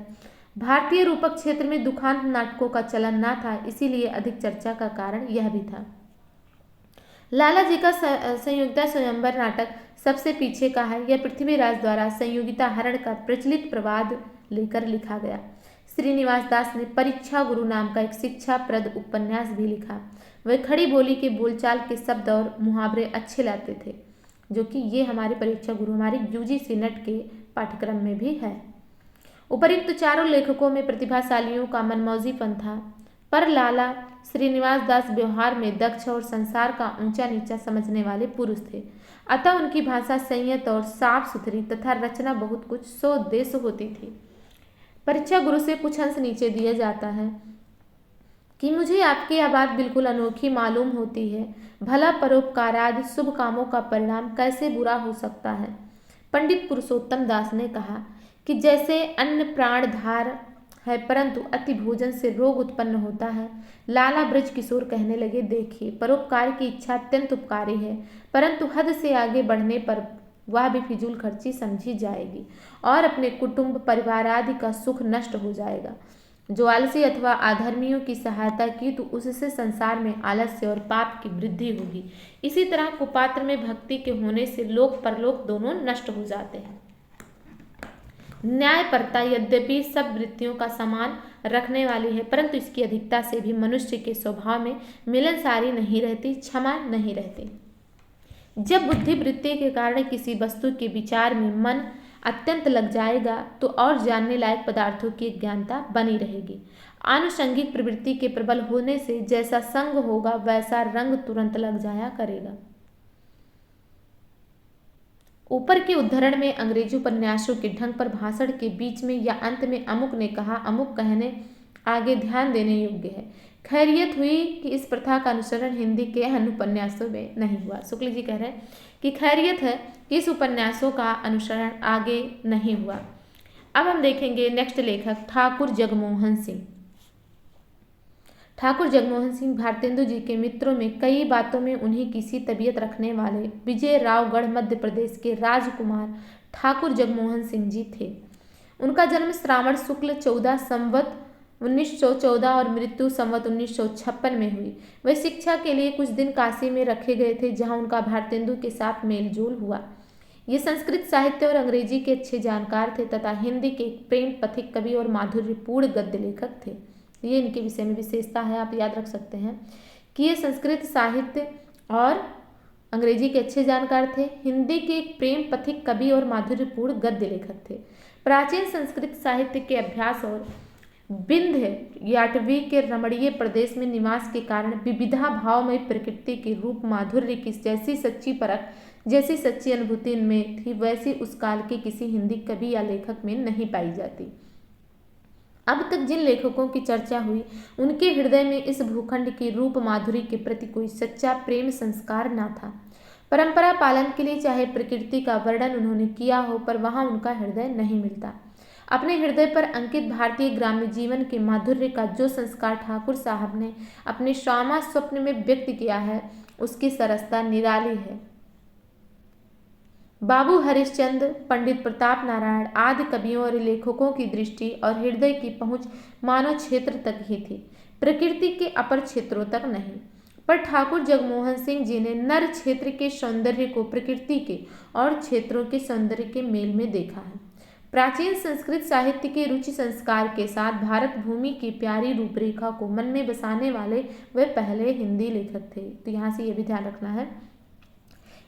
भारतीय रूपक क्षेत्र में दुखांत नाटकों का चलन न था, इसीलिए अधिक चर्चा का कारण यह भी था। लाला जी का संयोगिता स्वयंवर नाटक सबसे पीछे का है। यह पृथ्वीराज द्वारा संयोगिता हरण का प्रचलित प्रवाद लेकर लिखा गया। श्रीनिवास दास ने परीक्षा गुरु नाम का एक शिक्षाप्रद उपन्यास भी लिखा। वे खड़ी बोली के बोलचाल के शब्द और मुहावरे अच्छे लाते थे, जो कि ये हमारे परीक्षा गुरु हमारी यूजीसी नेट के पाठ्यक्रम में भी है। उपरोक्त चारों लेखकों में प्रतिभाशालियों का मनमौजीपन था, पर लाला श्रीनिवास दास व्यवहार में दक्ष और संसार का ऊंचा नीचा समझने वाले पुरुष थे। अतः उनकी भाषा संयत और साफ सुथरी तथा रचना बहुत कुछ स्वदेश होती थी। परीक्षा गुरु से कुछ अंश नीचे दिया जाता है कि मुझे आपकी यह बात बिल्कुल अनोखी मालूम होती है। भला परोपकारादि शुभ कामों का परिणाम कैसे बुरा हो सकता है। पंडित पुरुषोत्तम दास ने कहा कि जैसे अन्न प्राणधार है, परंतु अति भोजन से रोग उत्पन्न होता है। लाला ब्रज किशोर कहने लगे, देखिए परोपकार की इच्छा अत्यंत उपकारी है, परंतु हद से आगे बढ़ने पर वह भी फिजूल खर्ची समझी जाएगी और अपने कुटुंब परिवार आदि का सुख नष्ट हो जाएगा। जो आलसी अथवा अधर्मियों की सहायता की तो उससे संसार में आलस्य और पाप की वृद्धि होगी। इसी तरह कुपात्र में भक्ति के होने से लोक परलोक दोनों नष्ट हो जाते हैं। न्यायपरता यद्यपि सब वृत्तियों का समान रखने वाली है, परंतु इसकी अधिकता से भी मनुष्य के स्वभाव में मिलनसारी नहीं रहती, क्षमा नहीं रहती। जब बुद्धि वृत्ति के कारण किसी वस्तु के विचार में मन अत्यंत लग जाएगा तो और जानने लायक पदार्थों की ज्ञानता बनी रहेगी। आनुषंगिक प्रवृत्ति के प्रबल होने से जैसा संग होगा वैसा रंग तुरंत लग जाया करेगा। ऊपर के उद्धरण में अंग्रेजी उपन्यासों के ढंग पर भाषण के बीच में या अंत में अमुक ने कहा अमुक कहने आगे ध्यान देने योग्य है। खैरियत हुई कि इस प्रथा का अनुसरण हिंदी के अन्य उपन्यासों में नहीं हुआ। शुक्ल जी कह रहे हैं कि खैरियत है कि इस उपन्यासों का अनुसरण आगे नहीं हुआ। अब हम देखेंगे नेक्स्ट लेखक ठाकुर जगमोहन सिंह। ठाकुर जगमोहन सिंह भारतेंदु जी के मित्रों में कई बातों में उन्हीं की सी तबीयत रखने वाले विजयरावगढ़ मध्य प्रदेश के राजकुमार ठाकुर जगमोहन सिंह जी थे। उनका जन्म श्रावण शुक्ल 14 संवत 1914 और मृत्यु संवत 1956 में हुई। वे शिक्षा के लिए कुछ दिन काशी में रखे गए थे, जहां उनका भारतेंदु के साथ मेलजोल हुआ। ये संस्कृत साहित्य और अंग्रेजी के अच्छे जानकार थे तथा हिंदी के एक प्रेम पथिक कवि और माधुर्यपूर्ण गद्य लेखक थे। ये इनके विषय में विशेषता है, आप याद रख सकते हैं कि ये संस्कृत साहित्य और अंग्रेजी के अच्छे जानकार थे, हिंदी के एक प्रेम पथिक कवि और माधुर्यपूर्ण गद्य लेखक थे। प्राचीन संस्कृत साहित्य के अभ्यास और विंध्य याटवी के रमणीय प्रदेश में निवास के कारण विविधा भावमय प्रकृति के रूप माधुर्य की जैसी सच्ची परख, जैसी सच्ची अनुभूति इनमें थी, वैसी उस काल के किसी हिंदी कवि या लेखक में नहीं पाई जाती। अब तक जिन लेखकों की चर्चा हुई उनके हृदय में इस भूखंड की रूप माधुरी के प्रति कोई सच्चा प्रेम संस्कार न था। परंपरा पालन के लिए चाहे प्रकृति का वर्णन उन्होंने किया हो, पर वहां उनका हृदय नहीं मिलता। अपने हृदय पर अंकित भारतीय ग्राम्य जीवन के माधुर्य का जो संस्कार ठाकुर साहब ने अपने श्यामा स्वप्न में व्यक्त किया है, उसकी सरसता निराली है। बाबू हरिश्चंद्र, पंडित प्रताप नारायण आदि कवियों और लेखकों की दृष्टि और हृदय की पहुंच मानव क्षेत्र तक ही थी, प्रकृति के अपर क्षेत्रों तक नहीं। पर ठाकुर जगमोहन सिंह जी ने नर क्षेत्र के सौंदर्य को प्रकृति के और क्षेत्रों के सौंदर्य के मेल में देखा है। प्राचीन संस्कृत साहित्य के रुचि संस्कार के साथ भारत भूमि की प्यारी रूपरेखा को मन में बसाने वाले वे पहले हिंदी लेखक थे। तो यहाँ से ये भी ध्यान रखना है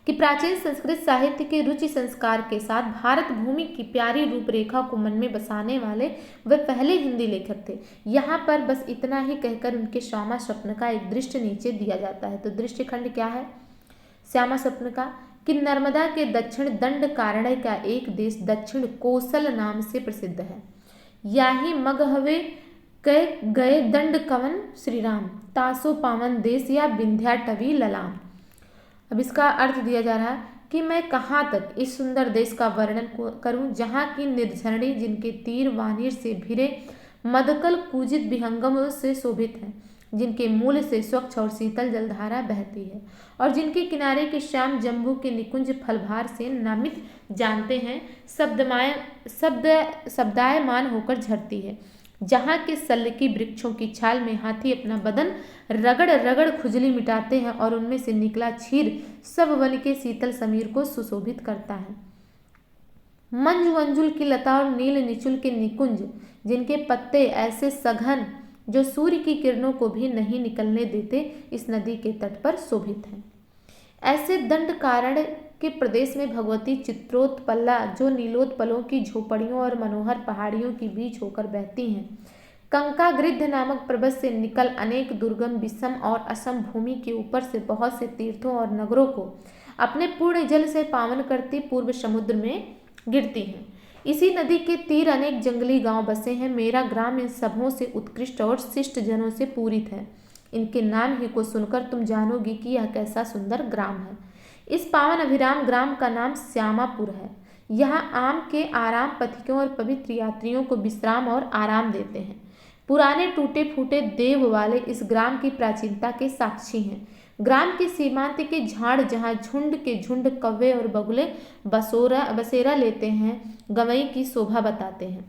कि प्राचीन संस्कृत साहित्य के रुचि संस्कार के साथ भारत भूमि की प्यारी रूपरेखा को मन में बसाने वाले वे पहले हिंदी लेखक थे। यहाँ पर बस इतना ही कहकर उनके श्यामा स्वप्न का एक दृश्य नीचे दिया जाता है। तो दृश्य खंड क्या है श्यामा स्वप्न का, कि नर्मदा के दक्षिण दंड कारण्य का एक देश दक्षिण कोसल नाम से प्रसिद्ध है। याही मगहवे गए दंड कवन श्री राम, तासो पावन देश या विंध्याटवी ललाम। अब इसका अर्थ दिया जा रहा है कि मैं कहाँ तक इस सुंदर देश का वर्णन करूं, जहाँ की निर्झरणी जिनके तीर वानिर से भिरे मदकल पूजित विहंगमों से शोभित है, जिनके मूल से स्वच्छ और शीतल जलधारा बहती है और जिनके किनारे के श्याम जम्बू के निकुंज फलभार से नामित जानते हैं शब्दायमान होकर झरती है, जहाँ के सल्लकी वृक्षों की छाल में हाथी अपना बदन रगड़ रगड़ खुजली मिटाते हैं और उनमें से निकला क्षीर सब वन के शीतल समीर को सुशोभित करता है। मंजु अंजुल की लता और नील निचुल के निकुंज, जिनके पत्ते ऐसे सघन जो सूर्य की किरणों को भी नहीं निकलने देते, इस नदी के तट पर शोभित हैं। ऐसे दंड कारण्य के प्रदेश में भगवती चित्रोत्पला, जो नीलोत्पलों की झोपड़ियों और मनोहर पहाड़ियों के बीच होकर बहती हैं, कंकागृद्ध नामक पर्वत से निकल अनेक दुर्गम विषम और असम भूमि के ऊपर से बहुत से तीर्थों और नगरों को अपने पूर्ण जल से पावन करती पूर्व समुद्र में गिरती हैं। इसी नदी के तीर अनेक जंगली गांव बसे हैं। मेरा ग्राम इन सबों से उत्कृष्ट और शिष्ट जनों से पूरित है। इनके नाम ही को सुनकर तुम जानोगी कि यह कैसा सुंदर ग्राम है। इस पावन अभिराम ग्राम का नाम श्यामापुर है। यहाँ आम के आराम पथिकों और पवित्र यात्रियों को विश्राम और आराम देते हैं। पुराने टूटे फूटे देव वाले इस ग्राम की प्राचीनता के साक्षी हैं। ग्राम के सीमांत के झाड़, जहाँ झुंड के झुंड कौवे और बगुले बसेरा लेते हैं, गवई की शोभा बताते हैं।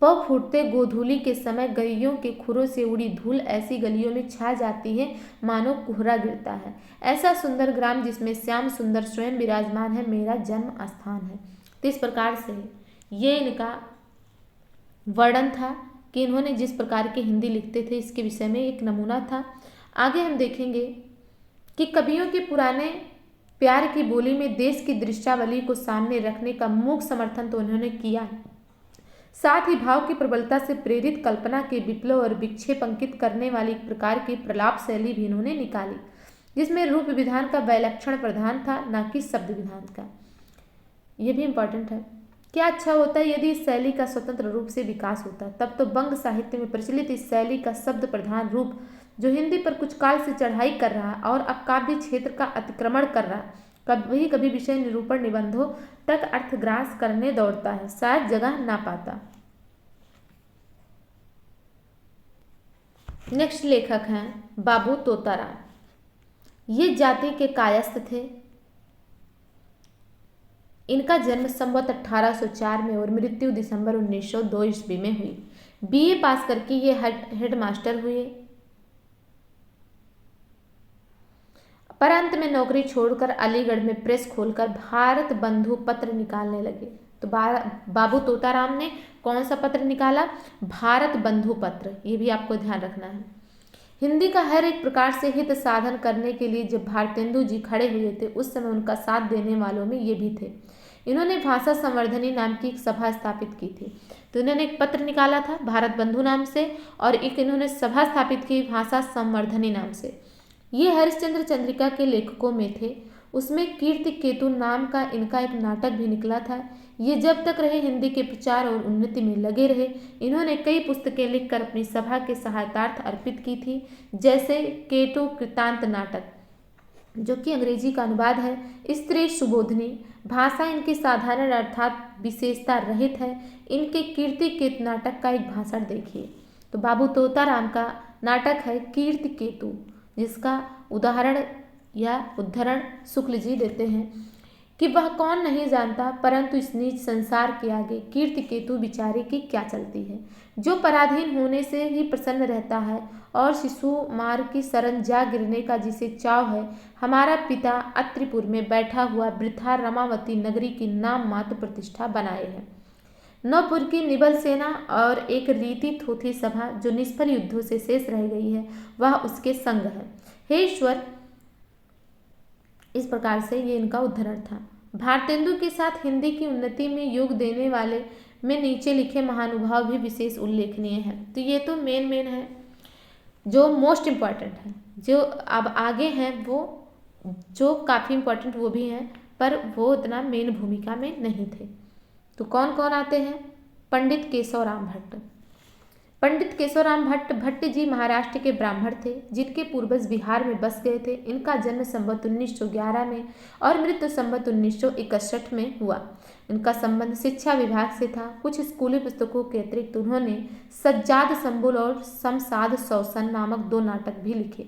पौ फूटते गोधूली के समय गैयों के खुरों से उड़ी धूल ऐसी गलियों में छा जाती है मानो कोहरा गिरता है। ऐसा सुंदर ग्राम जिसमें श्याम सुंदर स्वयं विराजमान है, मेरा जन्म स्थान है। तो इस प्रकार से ये इनका वर्णन था कि इन्होंने जिस प्रकार की हिंदी लिखते थे, इसके विषय में एक नमूना था। आगे हम देखेंगे कि कवियों के पुराने प्यार की बोली में देश की दृश्यावली को सामने रखने का मूक समर्थन तो उन्होंने किया, साथ ही भाव की प्रबलता से प्रेरित कल्पना के विप्लव और विक्षेप अंकित करने वाली एक प्रकार की प्रलाप शैली भी इन्होंने निकाली, जिसमें रूप विधान का वैलक्षण प्रधान था, न कि शब्द विधान का। यह भी इम्पोर्टेंट है। क्या अच्छा होता है यदि इस शैली का स्वतंत्र रूप से विकास होता। तब तो बंग साहित्य में प्रचलित इस शैली का शब्द प्रधान रूप, जो हिंदी पर कुछ काल से चढ़ाई कर रहा और अब काव्य क्षेत्र का अतिक्रमण कर रहा, कभी कभी विषय निरूपण निबंधों तक अर्थग्रास करने दौड़ता है, शायद जगह ना पाता। नेक्स्ट लेखक हैं बाबू तोताराम। ये जाति के कायस्थ थे। इनका जन्म संवत 1804 में और मृत्यु दिसंबर 1902 ईस्वी में हुई। बीए पास करके ये हेडमास्टर हुए, पर अंत में नौकरी छोड़कर अलीगढ़ में प्रेस खोलकर भारत बंधु पत्र निकालने लगे। तो बाबू तोताराम ने कौन सा पत्र निकाला? भारत बंधु पत्र। ये भी आपको ध्यान रखना है। हिंदी का हर एक प्रकार से हित साधन करने के लिए जब भारतेंदु जी खड़े हुए थे, उस समय उनका साथ देने वालों में ये भी थे। इन्होंने भाषा संवर्धनी नाम की एक सभा स्थापित की थी। तो इन्होंने एक पत्र निकाला था भारत बंधु नाम से, और एक इन्होंने सभा स्थापित की भाषा संवर्धनी नाम से। ये हरिश्चंद्र चंद्रिका के लेखकों में थे। उसमें कीर्ति केतु नाम का इनका एक नाटक भी निकला था। ये जब तक रहे हिंदी के प्रचार और उन्नति में लगे रहे। इन्होंने कई पुस्तकें लिखकर अपनी सभा के सहायतार्थ अर्पित की थी, जैसे केतु कृतांत नाटक। जो कि अंग्रेजी का अनुवाद है। स्त्री सुबोधनी। भाषा इनकी साधारण अर्थात विशेषता रहित है। इनके कीर्ति केतु नाटक का एक भाषण देखिए। तो बाबू तोताराम का नाटक है कीर्ति केतु, जिसका उदाहरण या उद्धरण शुक्ल जी देते हैं कि वह कौन नहीं जानता, परंतु इस नीच संसार के आगे कीर्ति केतु बिचारे की क्या चलती है, जो पराधीन होने से ही प्रसन्न रहता है और शिशु मार की शरण जा गिरने का जिसे चाव है। हमारा पिता अत्रिपुर में बैठा हुआ वृथा रमावती नगरी की नाम मात्र प्रतिष्ठा बनाए है। नौपुर की निबल सेना और एक रीति थोथी सभा जो निष्फल युद्धों से शेष रह गई है, वह उसके संग है। हे ईश्वर, इस प्रकार से ये इनका उद्धरण था। भारतेंदु के साथ हिंदी की उन्नति में योग देने वाले में नीचे लिखे महानुभाव भी विशेष उल्लेखनीय हैं। तो ये तो मेन है, जो मोस्ट इम्पॉर्टेंट है। जो अब आगे हैं वो जो काफ़ी इम्पोर्टेंट वो भी हैं, पर वो इतना मेन भूमिका में नहीं थे। तो कौन कौन आते हैं? पंडित केशवराम भट्ट। पंडित केशवराम भट्ट भट्ट जी महाराष्ट्र के ब्राह्मण थे, जिनके पूर्वज बिहार में बस गए थे। इनका जन्म संवत 1911 में और मृत्यु संवत 1961 में हुआ। इनका संबंध शिक्षा विभाग से था। कुछ स्कूली पुस्तकों के अतिरिक्त उन्होंने सज्जाद संबुल और शमशाद शौसन नामक 2 नाटक भी लिखे,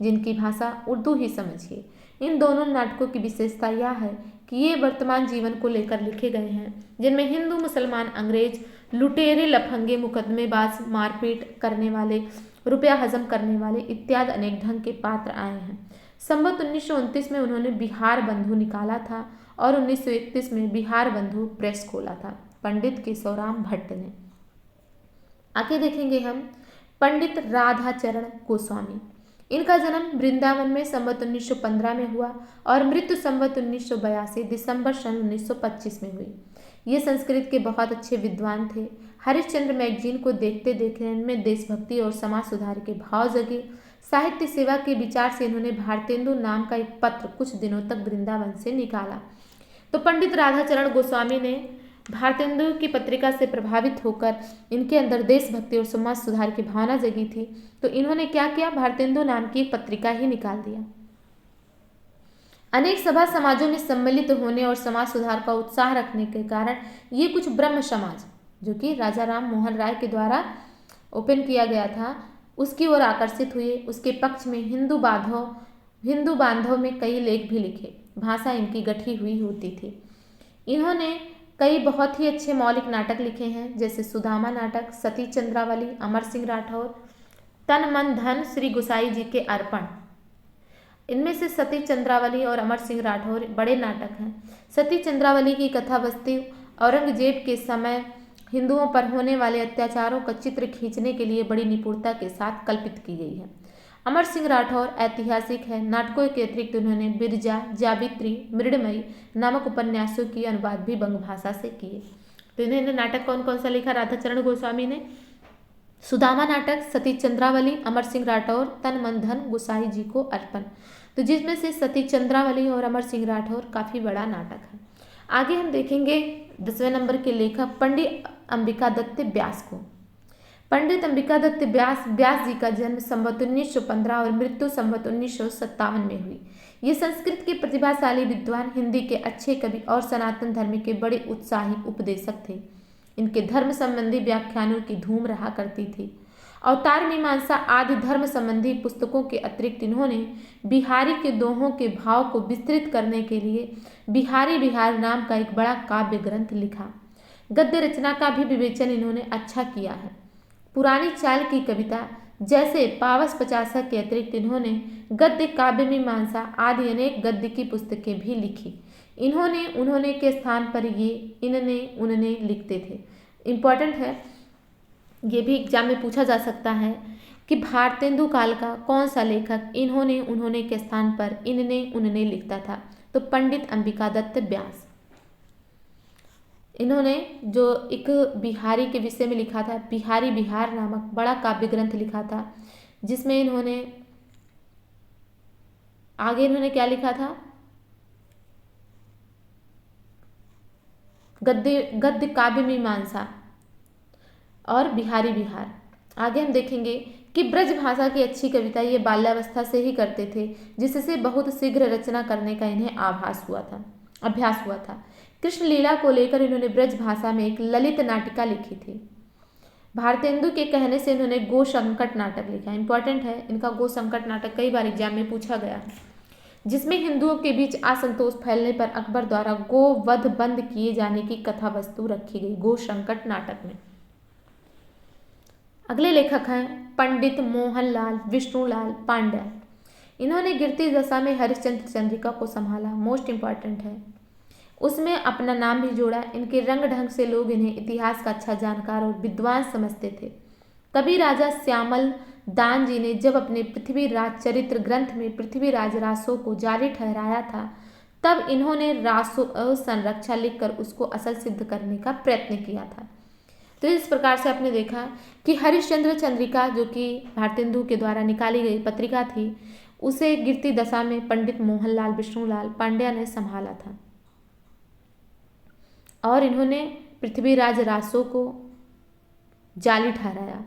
जिनकी भाषा उर्दू ही समझिए। इन दोनों नाटकों की विशेषता यह है कि ये वर्तमान जीवन को लेकर लिखे गए हैं, जिनमें हिंदू, मुसलमान, अंग्रेज, लुटेरे, लफंगे, मुकदमेबाज, मारपीट करने वाले, रुपया हजम करने वाले इत्यादि अनेक ढंग के पात्र आए हैं। संवत 1929 में उन्होंने बिहार बंधु निकाला था और 1931 में बिहार बंधु प्रेस खोला था, पंडित केशवराम भट्ट ने। आगे देखेंगे हम पंडित राधाचरण गोस्वामी। इनका जन्म वृंदावन में संवत 1915 में हुआ और मृत्यु संवत 1982 दिसंबर सन 1925 में हुई। ये संस्कृत के बहुत अच्छे विद्वान थे। हरिश्चंद्र मैगजीन को देखते देखते इनमें देशभक्ति और समाज सुधार के भाव जगे। साहित्य सेवा के विचार से इन्होंने भारतेंदु नाम का एक पत्र कुछ दिनों तक वृंदावन से निकाला। तो पंडित राधाचरण गोस्वामी ने भारतेंदु की पत्रिका से प्रभावित होकर इनके अंदर देशभक्ति और समाज सुधार की भावना जगी थी। तो इन्होंने क्या किया? भारतेंदु नाम की एक पत्रिका ही निकाल दिया। अनेक सभा समाजों में सम्मिलित होने और समाज सुधार का उत्साह रखने के कारण ये कुछ ब्रह्म समाज, जो कि राजा राम मोहन राय के द्वारा ओपन किया गया था, उसकी ओर आकर्षित हुए। उसके पक्ष में हिंदू बांधव में कई लेख भी लिखे। भाषा इनकी गठी हुई होती थी। इन्होंने कई बहुत ही अच्छे मौलिक नाटक लिखे हैं, जैसे सुदामा नाटक, सती चंद्रावली, अमर सिंह राठौर, तन मन धन, श्री गुसाई जी के अर्पण। इनमें से सती चंद्रावली और अमर सिंह राठौर बड़े नाटक हैं। सती चंद्रावली की कथा वस्तु औरंगजेब के समय हिंदुओं पर होने वाले अत्याचारों का चित्र खींचने के लिए बड़ी निपुणता के साथ कल्पित की गई है। अमर सिंह राठौर ऐतिहासिक है। नाटकों के अतिरिक्त उन्होंने बिरजा, जावित्री, मृडमयी नामक उपन्यासों की अनुवाद भी बंग भाषा से किए। तो इन्होंने नाटक कौन कौन सा लिखा? राधाचरण गोस्वामी ने सुदामा नाटक, सती चंद्रावली, अमर सिंह राठौर, तन मन धन, गुसाई जी को अर्पण। तो जिसमें से सती चंद्रावली और अमर सिंह राठौर काफ़ी बड़ा नाटक है। आगे हम देखेंगे 10वें नंबर के लेखक पंडित अंबिका दत्त व्यास को। पंडित अंबिका दत्त व्यास जी का जन्म संवत 1915 और मृत्यु संवत 1957 में हुई। ये संस्कृत के प्रतिभाशाली विद्वान, हिंदी के अच्छे कवि और सनातन धर्म के बड़े उत्साही उपदेशक थे। इनके धर्म संबंधी व्याख्यानों की धूम रहा करती थी। अवतार मीमांसा आदि धर्म संबंधी पुस्तकों के अतिरिक्त इन्होंने बिहारी के दोहों के भाव को विस्तृत करने के लिए बिहारी बिहार नाम का एक बड़ा काव्य ग्रंथ लिखा। गद्य रचना का भी विवेचन इन्होंने अच्छा किया है। पुरानी चाल की कविता जैसे पावस पचासा के अतिरिक्त इन्होंने गद्य, काव्य मीमांसा आदि अनेक गद्य की पुस्तकें भी लिखी। उन्होंने के स्थान पर ये इनने उनने लिखते थे। इम्पॉर्टेंट है, ये भी एग्जाम में पूछा जा सकता है कि भारतेंदु काल का कौन सा लेखक इन्होंने उन्होंने के स्थान पर इनने उनने लिखता था? तो पंडित अंबिका दत्त व्यास। इन्होंने जो एक बिहारी के विषय में लिखा था, बिहारी बिहार नामक बड़ा काव्य ग्रंथ लिखा था, जिसमें इन्होंने क्या लिखा था? गद्य काव्य मीमांसा और बिहारी बिहार। आगे हम देखेंगे कि ब्रज भाषा की अच्छी कविता ये बाल्यावस्था से ही करते थे, जिससे बहुत शीघ्र रचना करने का इन्हें अभ्यास हुआ था। कृष्ण लीला को लेकर इन्होंने ब्रज भाषा में एक ललित नाटिका लिखी थी। भारतेंदु के कहने से इन्होंने गो संकट नाटक लिखा। इंपॉर्टेंट है इनका गो संकट नाटक, कई बार एग्जाम में पूछा गया है, जिसमें हिंदुओं के बीच असंतोष फैलने पर अकबर द्वारा गो वध बंद किए जाने की कथा वस्तु रखी गई गो संकट नाटक में। अगले लेखक हैं पंडित मोहनलाल विष्णुलाल पांड्या। इन्होंने गिरती दशा में हरिश्चंद्र चंद्रिका को संभाला, मोस्ट इंपॉर्टेंट है। उसमें अपना नाम भी जोड़ा। इनके रंग ढंग से लोग इन्हें इतिहास का अच्छा जानकार और विद्वान समझते थे। कभी राजा श्यामल दान जी ने जब अपने पृथ्वीराज चरित्र ग्रंथ में पृथ्वीराज रासो को जारी ठहराया था, तब इन्होंने रासो संरक्षा लिखकर उसको असल सिद्ध करने का प्रयत्न किया था। तो इस प्रकार से आपने देखा कि हरिश्चंद्र चंद्रिका जो कि भारतेंदु के द्वारा निकाली गई पत्रिका थी, उसे गिरती दशा में पंडित मोहनलाल विष्णुलाल पांड्या ने संभाला था और इन्होंने पृथ्वीराज रासो को जाली ठहराया।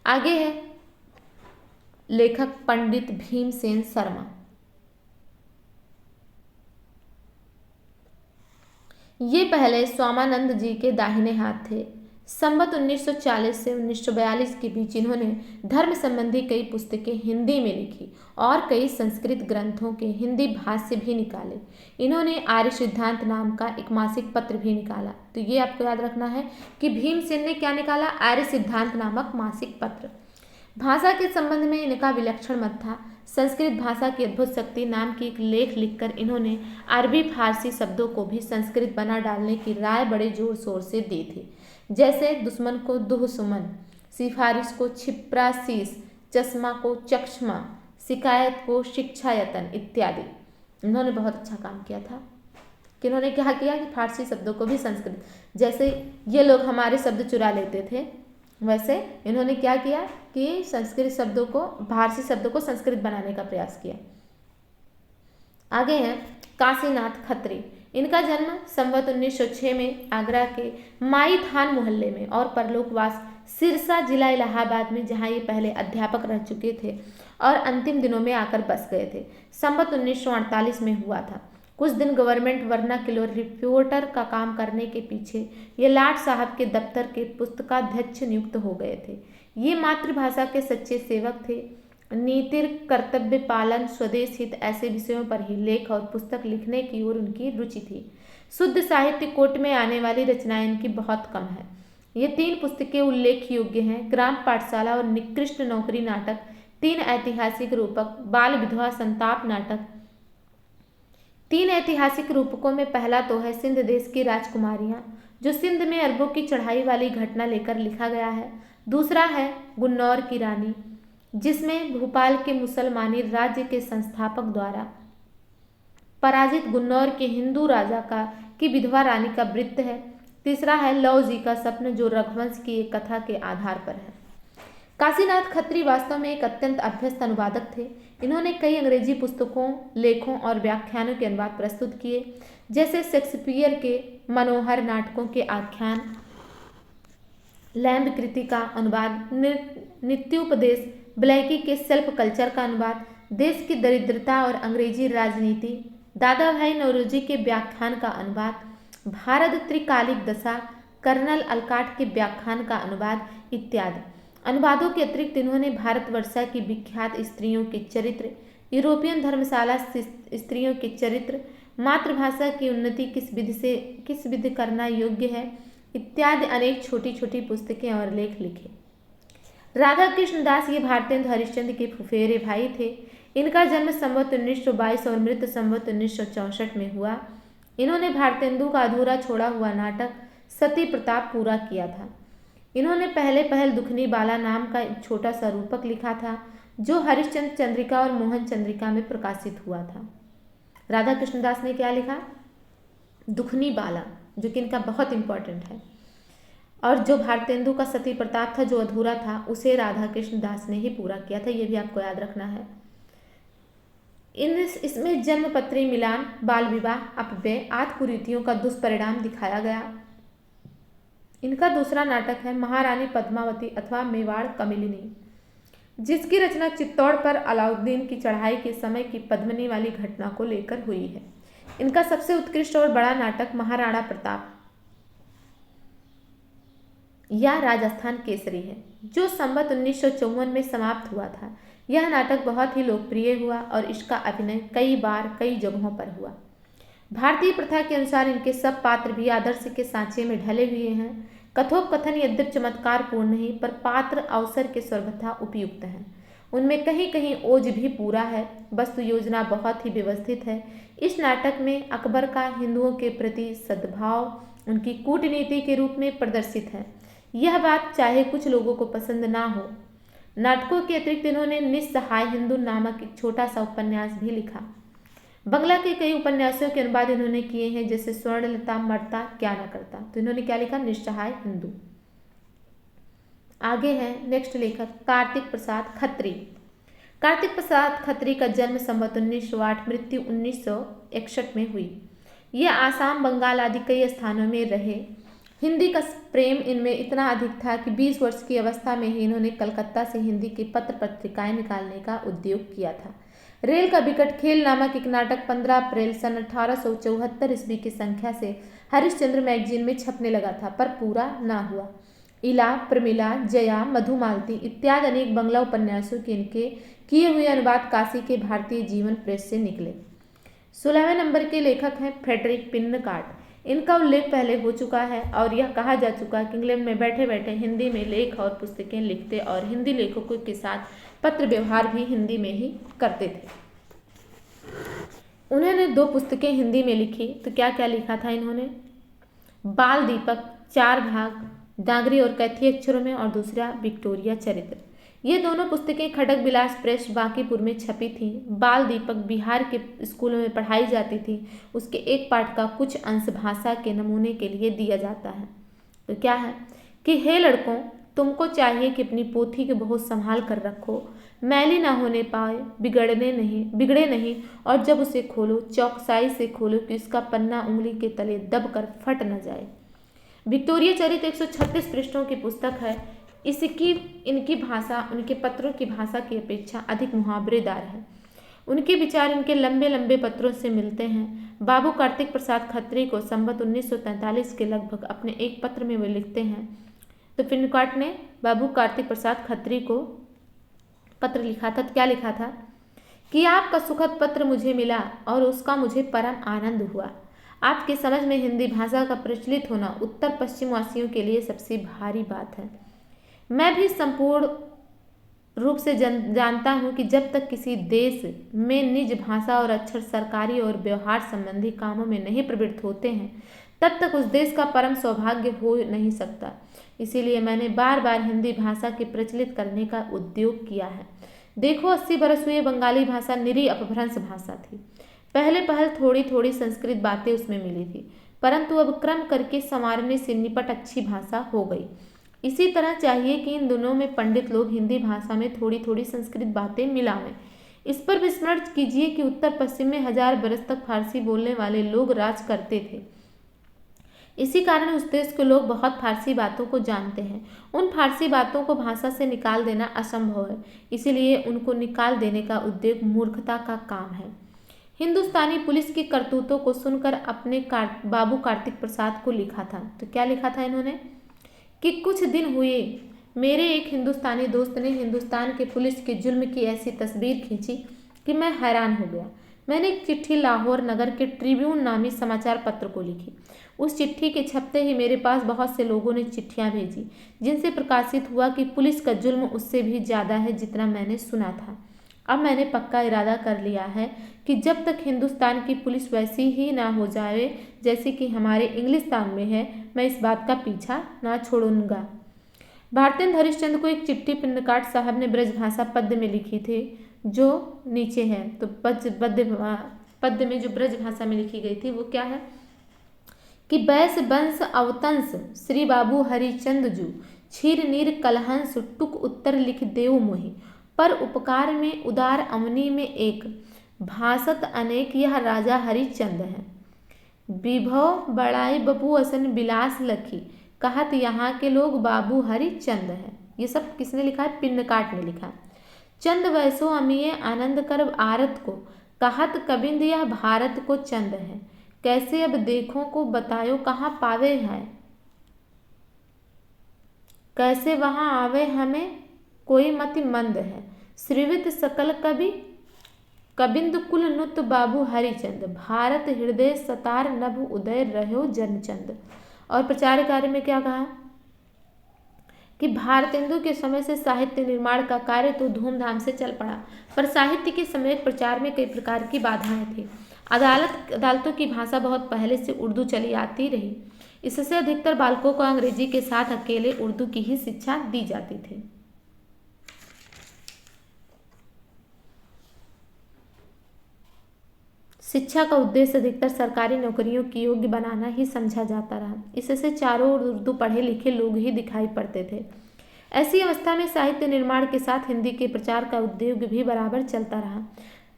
आगे है लेखक पंडित भीमसेन शर्मा। ये पहले स्वामानंद जी के दाहिने हाथ थे। संवत 1940 से 1942 के बीच इन्होंने धर्म संबंधी कई पुस्तकें हिंदी में लिखी और कई संस्कृत ग्रंथों के हिंदी भाष्य भी निकाले। इन्होंने आर्य सिद्धांत नाम का एक मासिक पत्र भी निकाला। तो ये आपको याद रखना है कि भीमसेन ने क्या निकाला, आर्य सिद्धांत नामक मासिक पत्र। भाषा के संबंध में इनका विलक्षण मत था। संस्कृत भाषा की अद्भुत शक्ति नाम की एक लेख लिखकर इन्होंने अरबी फारसी शब्दों को भी संस्कृत बना डालने की राय बड़े जोर शोर से दी थी। जैसे दुश्मन को दुहसुमन, सिफारिश को छिप्रासीस, चश्मा को चक्षमा, शिकायत को शिक्षायतन इत्यादि। इन्होंने बहुत अच्छा काम किया था कि इन्होंने क्या किया कि फारसी शब्दों को भी संस्कृत, जैसे ये लोग हमारे शब्द चुरा लेते थे, वैसे इन्होंने क्या किया कि संस्कृत शब्दों को, फारसी शब्दों को संस्कृत बनाने का प्रयास किया। आगे हैं काशीनाथ खत्री। इनका जन्म संवत 1906 में आगरा के माई थान मोहल्ले में और परलोकवास सिरसा जिला इलाहाबाद में, जहाँ ये पहले अध्यापक रह चुके थे और अंतिम दिनों में आकर बस गए थे, संवत 1948 में हुआ था। कुछ दिन गवर्नमेंट वर्नाक्युलर रिपोर्टर का काम करने के पीछे ये लाट साहब के दफ्तर के पुस्तकाध्यक्ष नियुक्त हो गए थे। ये मातृभाषा के सच्चे सेवक थे। नीति, कर्तव्य पालन, स्वदेश हित ऐसे विषयों पर ही लेख और पुस्तक लिखने की ओर उनकी रुचि थी। शुद्ध साहित्य कोट में आने वाली रचनाएं इनकी बहुत कम है। ये 3 पुस्तकें उल्लेख योग्य हैं: ग्राम पाठशाला और निकृष्ट नौकरी नाटक, 3 ऐतिहासिक रूपक, बाल विधवा संताप नाटक। 3 ऐतिहासिक रूपकों में पहला तो है सिंध देश की राजकुमारियां, जो सिंध में अरबों की चढ़ाई वाली घटना लेकर लिखा गया है। दूसरा है गुन्नौर की रानी, जिसमें भोपाल के मुसलमानी राज्य के संस्थापक द्वारा पराजित गुन्नौर के हिंदू राजा की विधवा रानी का वृत्त है। तीसरा है लव जी का स्वप्न, जो रघुवंश की एक कथा के आधार पर है। काशीनाथ खत्री वास्तव में एक अत्यंत अभ्यस्त अनुवादक थे। इन्होंने कई अंग्रेजी पुस्तकों, लेखों और व्याख्यानों के अनुवाद प्रस्तुत किए, जैसे शेक्सपियर के मनोहर नाटकों के आख्यान, लैम्ब कृति का अनुवाद, नित्योपदेश, ब्लैकी के सेल्फ कल्चर का अनुवाद, देश की दरिद्रता और अंग्रेजी राजनीति, दादा भाई नौरोजी के व्याख्यान का अनुवाद, भारत त्रिकालिक दशा, कर्नल अलकाट के व्याख्यान का अनुवाद इत्यादि। अनुवादों के अतिरिक्त इन्होंने भारतवर्षा की विख्यात स्त्रियों के चरित्र, यूरोपियन धर्मशाला स्त्रियों के चरित्र, मातृभाषा की उन्नति किस विधि करना योग्य है इत्यादि अनेक छोटी छोटी पुस्तकें और लेख लिखे। राधा कृष्ण दास ये भारतेंदु हरिश्चंद्र के फुफेरे भाई थे। इनका जन्म संवत 1922 और मृत्यु संवत 1964 में हुआ। इन्होंने भारतेंदु का अधूरा छोड़ा हुआ नाटक सती प्रताप पूरा किया था। इन्होंने पहल दुखनी बाला नाम का एक छोटा सा रूपक लिखा था, जो हरिश्चंद्र चंद्रिका और मोहन चंद्रिका में प्रकाशित हुआ था। राधा कृष्णदास ने क्या लिखा? दुखनी बाला, जो कि इनका बहुत इंपॉर्टेंट है। और जो भारतेंदु का सती प्रताप था, जो अधूरा था, उसे राधा कृष्णदास ने ही पूरा किया था। ये भी आपको याद रखना है। इसमें जन्मपत्री मिलान, बाल विवाह, अपव्यय आदि कुरीतियों का दुष्परिणाम दिखाया गया। इनका दूसरा नाटक है महारानी पद्मावती अथवा मेवाड़ कमिलिनी, जिसकी रचना चित्तौड़ पर अलाउद्दीन की चढ़ाई के समय की पद्मिनी वाली घटना को लेकर हुई है। इनका सबसे उत्कृष्ट और बड़ा नाटक महाराणा प्रताप या राजस्थान केसरी है, जो संवत 1954 में समाप्त हुआ था। यह नाटक बहुत ही लोकप्रिय हुआ और इसका अभिनय कई बार कई जगहों पर हुआ। भारतीय प्रथा के अनुसार इनके सब पात्र भी आदर्श के सांचे में ढले हुए हैं। कथोपकथन यद्यपि चमत्कारपूर्ण नहीं, पर पात्र अवसर के सर्वथा उपयुक्त हैं। उनमें कहीं कहीं ओज भी पूरा है। वस्तु योजना बहुत ही व्यवस्थित है। इस नाटक में अकबर का हिंदुओं के प्रति सद्भाव उनकी कूटनीति के रूप में प्रदर्शित है। यह बात चाहे कुछ लोगों को पसंद ना हो। नाटकों के अतिरिक्त इन्होंने निस्सहाय हिंदू नामक एक छोटा सा उपन्यास भी लिखा। बंगला के कई उपन्यासों के अनुवाद इन्होंने किए हैं, जैसे स्वर्णलता मरता क्या न करता। तो इन्होंने क्या लिखा? निस्सहाय हिंदू। आगे है नेक्स्ट लेखक कार्तिक प्रसाद खत्री। कार्तिक प्रसाद खत्री का जन्म संवत 1908, मृत्यु 1961 में हुई। ये आसाम, बंगाल आदि कई स्थानों में रहे। हिंदी का प्रेम इनमें इतना अधिक था कि 20 वर्ष की अवस्था में ही इन्होंने कलकत्ता से हिंदी के पत्र पत्रिकाएं निकालने का उद्योग किया था। रेल का विकट खेल नामक एक नाटक 15 अप्रैल सन 1874 ईस्वी की संख्या से हरिश्चंद्र मैगजीन में छपने लगा था, पर पूरा ना हुआ। इला, प्रमिला, जया, मधुमालती इत्यादि अनेक बंगला उपन्यासों के इनके किए हुए अनुवाद काशी के भारतीय जीवन प्रेस से निकले। 16वें नंबर के लेखक हैं फ्रेडरिक पिनकार्ट। इनका उल्लेख पहले हो चुका है और यह कहा जा चुका है कि इंग्लैंड में बैठे बैठे हिंदी में लेख और पुस्तकें लिखते और हिंदी लेखकों के साथ पत्र व्यवहार भी हिंदी में ही करते थे। उन्होंने 2 पुस्तकें हिंदी में लिखी। तो क्या क्या लिखा था इन्होंने? बाल दीपक 4 भाग डांगरी और कैथी अक्षरों में, और दूसरा विक्टोरिया चरित्र। ये दोनों पुस्तकें खड़ग विलास प्रेस बांकीपुर में छपी थीं। बाल दीपक बिहार के स्कूलों में पढ़ाई जाती थी। उसके एक पाठ का कुछ अंश भाषा के नमूने के लिए दिया जाता है। तो क्या है कि हे लड़कों, तुमको चाहिए कि अपनी पोथी के बहुत संभाल कर रखो, मैली ना होने पाए, बिगड़े नहीं, और जब उसे खोलो चौकसाई से खोलो कि इसका पन्ना उंगली के तले दब कर फट न जाए। विक्टोरिया चरित्र 136 पृष्ठों की पुस्तक है। इनकी भाषा उनके पत्रों की भाषा की अपेक्षा अधिक मुहावरेदार है। उनके विचार इनके लंबे लंबे पत्रों से मिलते हैं। बाबू कार्तिक प्रसाद खत्री को संवत 1943 के लगभग अपने एक पत्र में वे लिखते हैं। तो पिनकार्ट ने बाबू कार्तिक प्रसाद खत्री को पत्र लिखा था। तो क्या लिखा था कि आपका सुखद पत्र मुझे मिला और उसका मुझे परम आनंद हुआ। आपके समझ में हिंदी भाषा का प्रचलित होना उत्तर पश्चिम वासियों के लिए सबसे भारी बात है। मैं भी संपूर्ण रूप से जानता हूँ कि जब तक किसी देश में निज भाषा और अक्षर सरकारी और व्यवहार संबंधी कामों में नहीं प्रवृत्त होते हैं, तब तक उस देश का परम सौभाग्य हो नहीं सकता। इसीलिए मैंने बार बार हिंदी भाषा के प्रचलित करने का उद्योग किया है। देखो, 80 बरस हुए बंगाली भाषा निरी अपभ्रंश भाषा थी। पहले पहल थोड़ी थोड़ी संस्कृत बातें उसमें मिली थी, परंतु अब क्रम करके संवारने से निपट अच्छी भाषा हो गई। इसी तरह चाहिए कि इन दिनों में पंडित लोग हिंदी भाषा में थोड़ी थोड़ी संस्कृत बातें मिलावें। इस पर विस्मरण कीजिए कि उत्तर पश्चिम में 1000 बरस तक फारसी बोलने वाले लोग राज करते थे। इसी कारण उस देश के लोग बहुत फारसी बातों को जानते हैं। उन फारसी बातों को भाषा से निकाल देना असंभव है, इसीलिए उनको निकाल देने का उद्योग मूर्खता का काम है। हिंदुस्तानी पुलिस की करतूतों को सुनकर अपने बाबू कार्तिक प्रसाद को लिखा था। तो क्या लिखा था इन्होंने कि कुछ दिन हुए मेरे एक हिंदुस्तानी दोस्त ने हिंदुस्तान के पुलिस के जुल्म की ऐसी तस्वीर खींची कि मैं हैरान हो गया। मैंने एक चिट्ठी लाहौर नगर के ट्रिब्यून नामी समाचार पत्र को लिखी। उस चिट्ठी के छपते ही मेरे पास बहुत से लोगों ने चिट्ठियां भेजी, जिनसे प्रकाशित हुआ कि पुलिस का जुल्म उससे भी ज़्यादा है जितना मैंने सुना था। अब मैंने पक्का इरादा कर लिया है कि जब तक हिंदुस्तान की पुलिस वैसी ही ना हो जाए जैसे कि हमारे इंग्लिस्तान में है, मैं इस बात का पीछा ना छोड़ूंगा। भारतेंद्र हरिश्चंद्र को एक चिट्ठी पिनकार्ट साहब ने ब्रजभाषा पद्य में लिखी थी, जो नीचे है। तो पद्य में जो ब्रजभाषा में लिखी गई थी वो क्या है कि बैस बंस अवतंस श्री बाबू हरिचंद जू क्षीर नीर कलहंस टुक उत्तर लिख देव मोहि पर उपकार में उदार अवनी में एक भासत अनेक यह राजा हरिचंद है। विभव बड़ाई बपू असन बिलास लखी कहत यहाँ के लोग बाबू हरिचंद है। ये सब किसने लिखा है? पिंडकाट ने लिखा। चंद वैसो अमिये आनंद कर आरत को, कहत कबिंद यह भारत को चंद है। कैसे अब देखो को बतायो कहाँ पावे है, कैसे वहाँ आवे हमें कोई मति मंद है। श्रीवित सकल कवि कबिंद कुल नुत बाबू हरिचंद, भारत हृदय सतार नभ उदय रहो जनचंद। और प्रचार कार्य में क्या कहा कि भारतेंदु के समय से साहित्य निर्माण का कार्य तो धूमधाम से चल पड़ा, पर साहित्य के समय प्रचार में कई प्रकार की बाधाएं थी। अदालतों की भाषा बहुत पहले से उर्दू चली आती रही, इससे अधिकतर बालकों को अंग्रेजी के साथ अकेले उर्दू की ही शिक्षा दी जाती थी। शिक्षा का उद्देश्य अधिकतर सरकारी नौकरियों की योग्य बनाना ही समझा जाता रहा, इससे चारों ओर उर्दू पढ़े लिखे लोग ही दिखाई पड़ते थे। ऐसी अवस्था में साहित्य निर्माण के साथ हिंदी के प्रचार का उद्योग भी बराबर चलता रहा।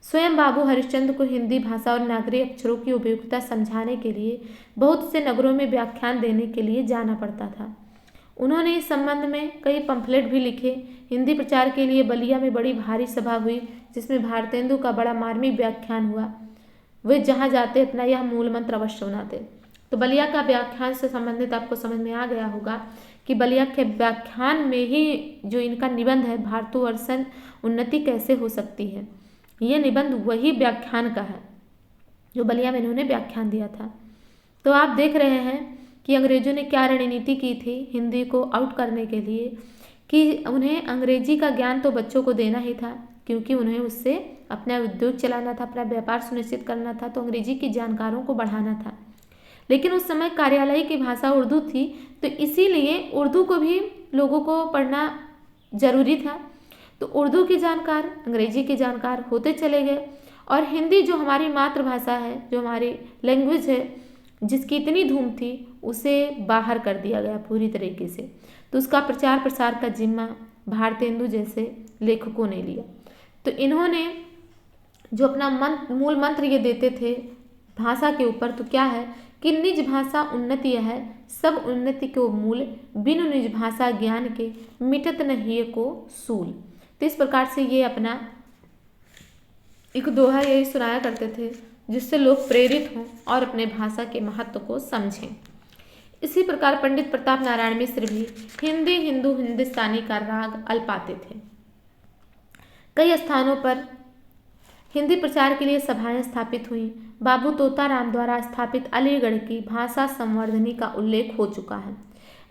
स्वयं बाबू हरिश्चंद्र को हिंदी भाषा और नागरी अक्षरों की उपयोगिता समझाने के लिए बहुत से नगरों में व्याख्यान देने के लिए जाना पड़ता था। उन्होंने इस संबंध में कई पंफलेट भी लिखे। हिंदी प्रचार के लिए बलिया में बड़ी भारी सभा हुई, जिसमें भारतेंदु का बड़ा मार्मिक व्याख्यान हुआ। वे जहाँ जाते अपना यह मूल मंत्र अवश्य सुनाते। तो बलिया का व्याख्यान से संबंधित आपको समझ में आ गया होगा कि बलिया के व्याख्यान में ही जो इनका निबंध है, भारतवर्षन उन्नति कैसे हो सकती है, ये निबंध वही व्याख्यान का है जो बलिया में इन्होंने व्याख्यान दिया था। तो आप देख रहे हैं कि अंग्रेजों ने क्या रणनीति की थी हिंदी को आउट करने के लिए, कि उन्हें अंग्रेजी का ज्ञान तो बच्चों को देना ही था, क्योंकि उन्हें उससे अपना उद्योग चलाना था, अपना व्यापार सुनिश्चित करना था, तो अंग्रेजी की जानकारों को बढ़ाना था। लेकिन उस समय कार्यालय की भाषा उर्दू थी, तो इसीलिए उर्दू को भी लोगों को पढ़ना जरूरी था। तो उर्दू के जानकार अंग्रेजी के जानकार होते चले गए, और हिंदी जो हमारी मातृभाषा है, जो हमारी लैंग्वेज है, जिसकी इतनी धूम थी, उसे बाहर कर दिया गया पूरी तरीके से। तो उसका प्रचार प्रसार का जिम्मा भारतेंदु जैसे लेखकों ने लिया। तो इन्होंने जो अपना मूल मंत्र ये देते थे भाषा के ऊपर, तो क्या है कि निज भाषा उन्नति है, सब उन्नति को मूल, बिनु निज भाषा ज्ञान के मिटत नहीं को सूल। तो इस प्रकार से ये अपना एक दोहा यही सुनाया करते थे, जिससे लोग प्रेरित हों और अपने भाषा के महत्व को समझें। इसी प्रकार पंडित प्रताप नारायण मिश्र भी हिंदी हिंदू हिंदुस्तानी का राग अल्पाते थे। कई स्थानों पर हिंदी प्रचार के लिए सभाएं स्थापित हुई। बाबू तोताराम द्वारा स्थापित अलीगढ़ की भाषा संवर्धनी का उल्लेख हो चुका है।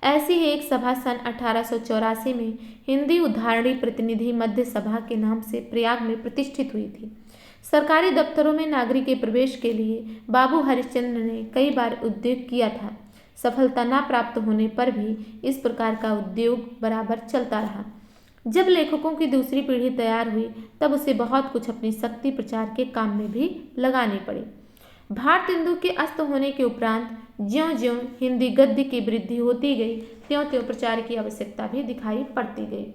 ऐसी ही एक सभा सन 1884 में हिंदी उद्धारणी प्रतिनिधि मध्य सभा के नाम से प्रयाग में प्रतिष्ठित हुई थी। सरकारी दफ्तरों में नागरिक के प्रवेश के लिए बाबू हरिश्चंद्र ने कई बार उद्योग किया था। सफलता न प्राप्त होने पर भी इस प्रकार का उद्योग बराबर चलता रहा। जब लेखकों की दूसरी पीढ़ी तैयार हुई, तब उसे बहुत कुछ अपनी शक्ति प्रचार के काम में भी लगानी पड़ी। भारतेंदु के अस्त होने के उपरांत ज्यों-ज्यों हिंदी गद्य की वृद्धि होती गई, त्यों-त्यों प्रचार की आवश्यकता भी दिखाई पड़ती गई।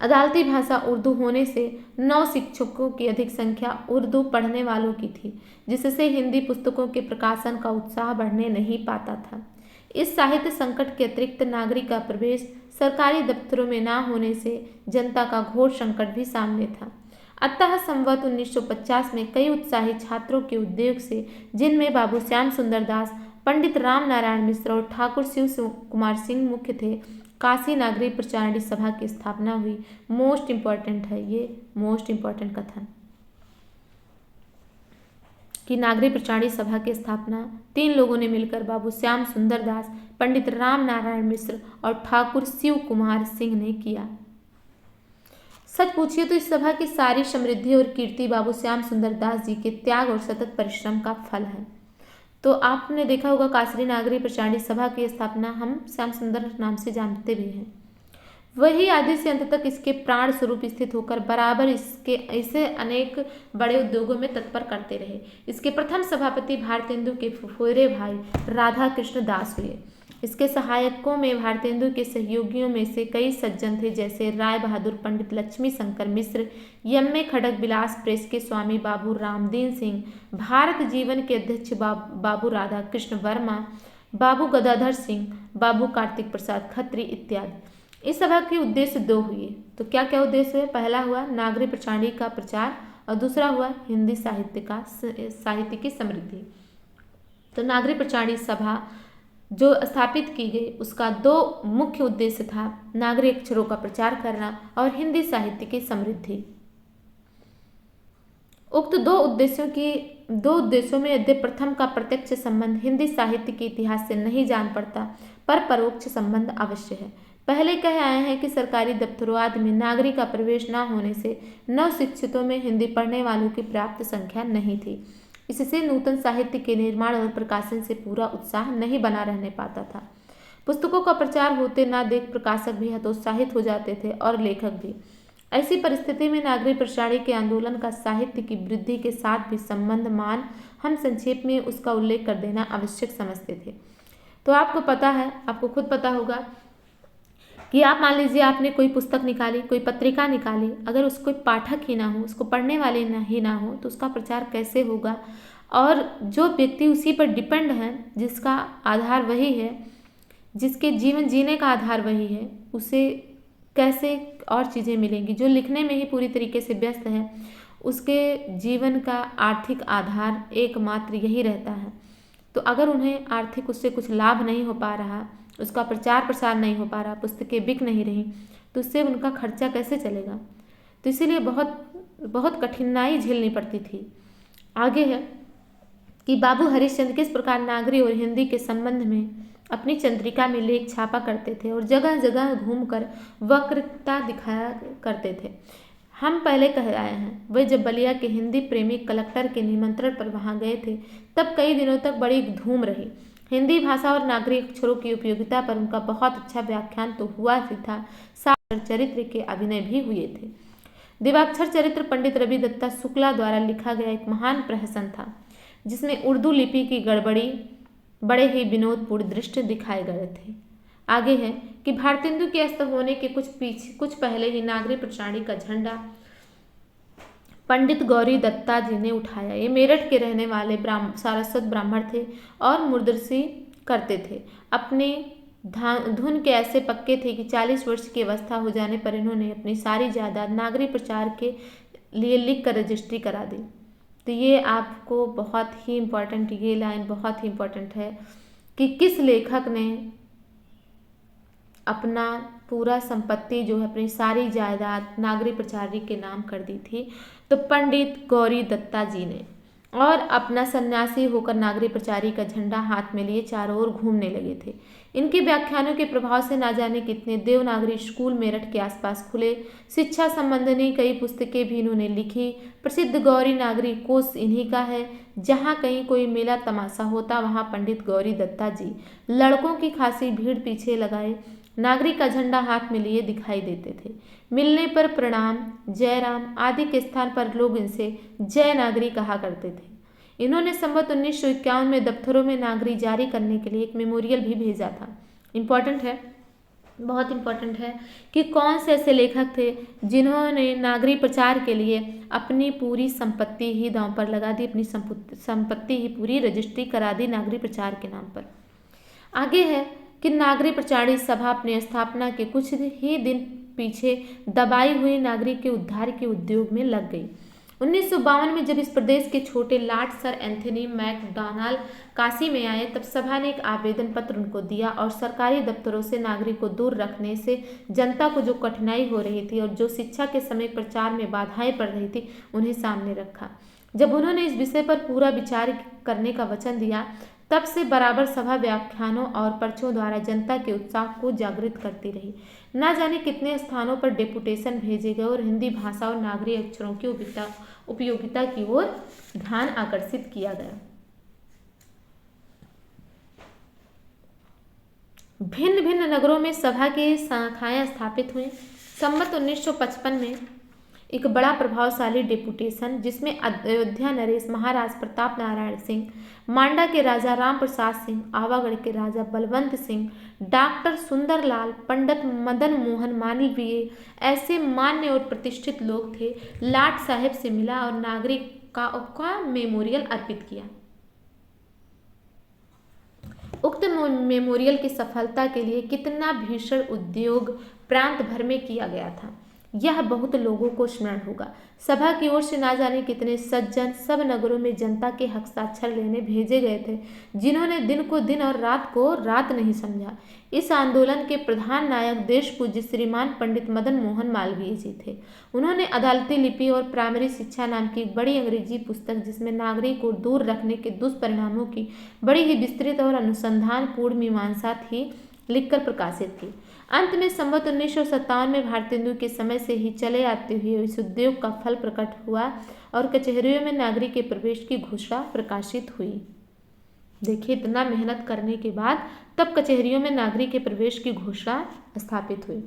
अदालती भाषा उर्दू होने से 9 शिक्षकों की अधिक संख्या उर्दू पढ़ने वालों की थी, जिससे हिंदी पुस्तकों के प्रकाशन का उत्साह बढ़ने नहीं पाता था। इस साहित्य संकट के अतिरिक्त नागरिक का प्रवेश सरकारी दफ्तरों में न होने से जनता का घोर संकट भी सामने था। अतः संवत 1950 में कई उत्साही छात्रों के उद्योग से, जिनमें बाबू श्याम सुंदर दास, पंडित राम नारायण मिश्र और ठाकुर शिव कुमार सिंह मुख्य थे, काशी नागरी प्रचारणी सभा की स्थापना हुई। मोस्ट इम्पॉर्टेंट है ये, मोस्ट इम्पॉर्टेंट कथन कि नागरी प्रचारणी सभा की स्थापना 3 लोगों ने मिलकर बाबू श्याम सुंदर दास, पंडित राम नारायण मिश्र और ठाकुर शिव कुमार सिंह ने किया। सच पूछिए तो इस सभा की सारी समृद्धि और कीर्ति बाबू श्याम सुंदर दास जी के त्याग और सतत परिश्रम का फल है। तो आपने देखा होगा काशी नागरी प्रचारणी सभा की स्थापना हम श्याम सुंदर नाम से जानते भी हैं। वही आदि से अंत तक इसके प्राण स्वरूप स्थित होकर बराबर इसके ऐसे अनेक बड़े उद्योगों में तत्पर करते रहे। इसके प्रथम सभापति भारतेंदु के फुफेरे भाई राधा कृष्ण दास हुए। इसके सहायकों में भारतेंदु के सहयोगियों में से कई सज्जन थे, जैसे राय बहादुर पंडित लक्ष्मी शंकर मिश्र, यम खड़ग विलास प्रेस के स्वामी बाबू रामदीन सिंह, भारत जीवन के अध्यक्ष बाबू राधा कृष्ण वर्मा, बाबू गदाधर सिंह, बाबू कार्तिक प्रसाद खत्री इत्यादि। इस सभा के उद्देश्य दो हुए। तो क्या क्या उद्देश्य हुए? पहला हुआ नागरी प्रचारणी का प्रचार और दूसरा हुआ हिंदी साहित्य की समृद्धि। तो नागरी प्रचारणी सभा जो स्थापित की गई उसका दो मुख्य उद्देश्य था, नागरी अक्षरों का प्रचार करना और हिंदी साहित्य की समृद्धि। उक्त दो उद्देश्यों में यद्यपि प्रथम का प्रत्यक्ष संबंध हिंदी साहित्य के इतिहास से नहीं जान पड़ता, पर परोक्ष संबंध अवश्य है। पहले कह आए हैं कि सरकारी दफ्तरों आदि में नागरिक का प्रवेश न होने से नव शिक्षितों में हिंदी पढ़ने वालों की पर्याप्त संख्या नहीं थी। इससे नूतन साहित्य के निर्माण और प्रकाशन से पूरा उत्साह नहीं बना रहने पाता था। पुस्तकों का प्रचार होते न देख प्रकाशक भी हतोत्साहित हो जाते थे और लेखक भी। ऐसी परिस्थिति में नागरी प्रचारणी के आंदोलन का साहित्य की वृद्धि के साथ भी संबंध मान हम संक्षेप में उसका उल्लेख कर देना आवश्यक समझते थे। तो आपको पता है, आपको खुद पता होगा कि आप मान लीजिए आपने कोई पुस्तक निकाली, कोई पत्रिका निकाली, अगर उसको कोई पाठक ही ना हो, उसको पढ़ने वाले ही ना हो, तो उसका प्रचार कैसे होगा? और जो व्यक्ति उसी पर डिपेंड है, जिसका आधार वही है, जिसके जीवन जीने का आधार वही है, उसे कैसे और चीज़ें मिलेंगी? जो लिखने में ही पूरी तरीके से व्यस्त है, उसके जीवन का आर्थिक आधार एकमात्र यही रहता है। तो अगर उन्हें आर्थिक उससे कुछ लाभ नहीं हो पा रहा, उसका प्रचार प्रसार नहीं हो पा रहा, पुस्तकें बिक नहीं रही, तो उससे उनका खर्चा कैसे चलेगा? तो इसीलिए बहुत कठिनाई झेलनी पड़ती थी। आगे है कि बाबू हरिश्चंद्र किस प्रकार नागरी और हिंदी के संबंध में अपनी चंद्रिका में लेख छापा करते थे और जगह जगह घूमकर वक्तृता दिखाया करते थे। हम पहले कह आए हैं, वे जब बलिया के हिंदी प्रेमी कलेक्टर के निमंत्रण पर वहां गए थे, तब कई दिनों तक बड़ी धूम रही। हिंदी भाषा और नागरी अक्षरों की उपयोगिता पर उनका बहुत अच्छा व्याख्यान तो हुआ ही था, साथ चरित्र के अभिनय भी हुए थे। दिवाक्षर चरित्र पंडित रवि दत्ता शुक्ला द्वारा लिखा गया एक महान प्रहसन था, जिसमें उर्दू लिपि की गड़बड़ी बड़े ही विनोदपूर्ण दृश्य दिखाए गए थे। आगे है कि भारतेंदु के अस्त होने के कुछ पहले ही नागरी प्रचारणी का झंडा पंडित गौरी दत्ता जी ने उठाया। ये मेरठ के रहने वाले सारस्वत ब्राह्मण थे और मुद्रसी करते थे। अपने धुन के ऐसे पक्के थे कि 40 वर्ष की अवस्था हो जाने पर इन्होंने अपनी सारी जायदाद नागरी प्रचार के लिए लिख कर रजिस्ट्री करा दी। तो ये आपको बहुत ही इम्पोर्टेंट, ये लाइन बहुत ही इम्पोर्टेंट है कि किस लेखक ने अपना पूरा संपत्ति जो है, अपनी सारी जायदाद नागरी प्रचारणी के नाम कर दी थी। तो पंडित गौरी दत्ता जी ने, और अपना सन्यासी होकर नागरी प्रचारणी का झंडा हाथ में लिए चारों ओर घूमने लगे थे। इनके व्याख्यानों के प्रभाव से ना जाने कितने देवनागरी स्कूल मेरठ के आसपास खुले। शिक्षा संबंधी कई पुस्तकें भी इन्होंने लिखी। प्रसिद्ध गौरी नागरी कोश इन्हीं का है। जहाँ कहीं कोई मेला तमाशा होता, वहाँ पंडित गौरी दत्ता जी लड़कों की खासी भीड़ पीछे लगाए नागरी का झंडा हाथ में लिए दिखाई देते थे। मिलने पर प्रणाम, जय राम आदि के स्थान पर लोग इनसे जय नागरी कहा करते थे। इन्होंने संवत 1951 में दफ्तरों में नागरी जारी करने के लिए एक मेमोरियल भी भेजा था। इम्पॉर्टेंट है, बहुत इम्पॉर्टेंट है कि कौन से ऐसे लेखक थे जिन्होंने नागरी प्रचार के लिए अपनी पूरी संपत्ति ही दांव पर लगा दी, अपनी संपत्ति ही पूरी रजिस्ट्री करा दी नागरी प्रचार के नाम पर। आगे है कि नागरी प्रचारणी सभा अपनी स्थापना के कुछ ही दिन पीछे दबाई हुई नागरी के उद्धार के उद्योग में लग गई। 1952 में जब इस प्रदेश के छोटे lord sir Anthony McDonald Kashi में आए, तब सभा ने एक आवेदन पत्र उनको दिया और सरकारी दफ्तरों से नागरिक को दूर रखने से जनता को जो कठिनाई हो रही थी और जो शिक्षा के समय प्रचार में बाधाएं पड़ रही थी, उन्हें सामने रखा। जब उन्होंने इस विषय पर पूरा विचार करने का वचन दिया, तब से बराबर सभा व्याख्यानों और पर्चों द्वारा जनता के उत्साह को जागृत करती रही। न जाने कितने स्थानों पर डेपुटेशन भेजे गए और हिंदी भाषा और नागरी अक्षरों की उपयोगिता की ओर ध्यान आकर्षित किया गया। भिन्न भिन्न नगरों में सभा की शाखाएं स्थापित हुई। संवत 1955 में एक बड़ा प्रभावशाली डेपुटेशन, जिसमें अयोध्या नरेश, महाराज प्रताप नारायण सिंह, मांडा के राजा राम प्रसाद सिंह, आवागढ़ के राजा बलवंत सिंह, डॉक्टर सुंदरलाल, पंडित मदन मोहन मालवीय, ऐसे मान्य और प्रतिष्ठित लोग थे, लाट साहेब से मिला और नागरिक का मेमोरियल अर्पित किया। उक्त मेमोरियल की सफलता के लिए कितना भीषण उद्योग प्रांत भर में किया गया था, यह बहुत लोगों को स्मरण होगा। सभा की ओर से ना जाने कितने सज्जन सब नगरों में जनता के हस्ताक्षर लेने भेजे गए थे, जिन्होंने दिन को दिन और रात को रात नहीं समझा। इस आंदोलन के प्रधान नायक देश पूज्य श्रीमान पंडित मदन मोहन मालवीय जी थे। उन्होंने अदालती लिपि और प्राइमरी शिक्षा नाम की एक बड़ी अंग्रेजी पुस्तक, जिसमें नागरिक को दूर रखने के दुष्परिणामों की बड़ी ही विस्तृत और अनुसंधानपूर्ण मीमांसा थी, लिखकर प्रकाशित की। अंत में संवत 1957 में भारतेंदु के समय से ही चले आते हुए इस उद्योग का फल प्रकट हुआ और कचहरियों में नागरिक के प्रवेश की घोषणा प्रकाशित हुई। देखिए, इतना मेहनत करने के बाद तब कचहरियों में नागरिक के प्रवेश की घोषणा स्थापित हुई।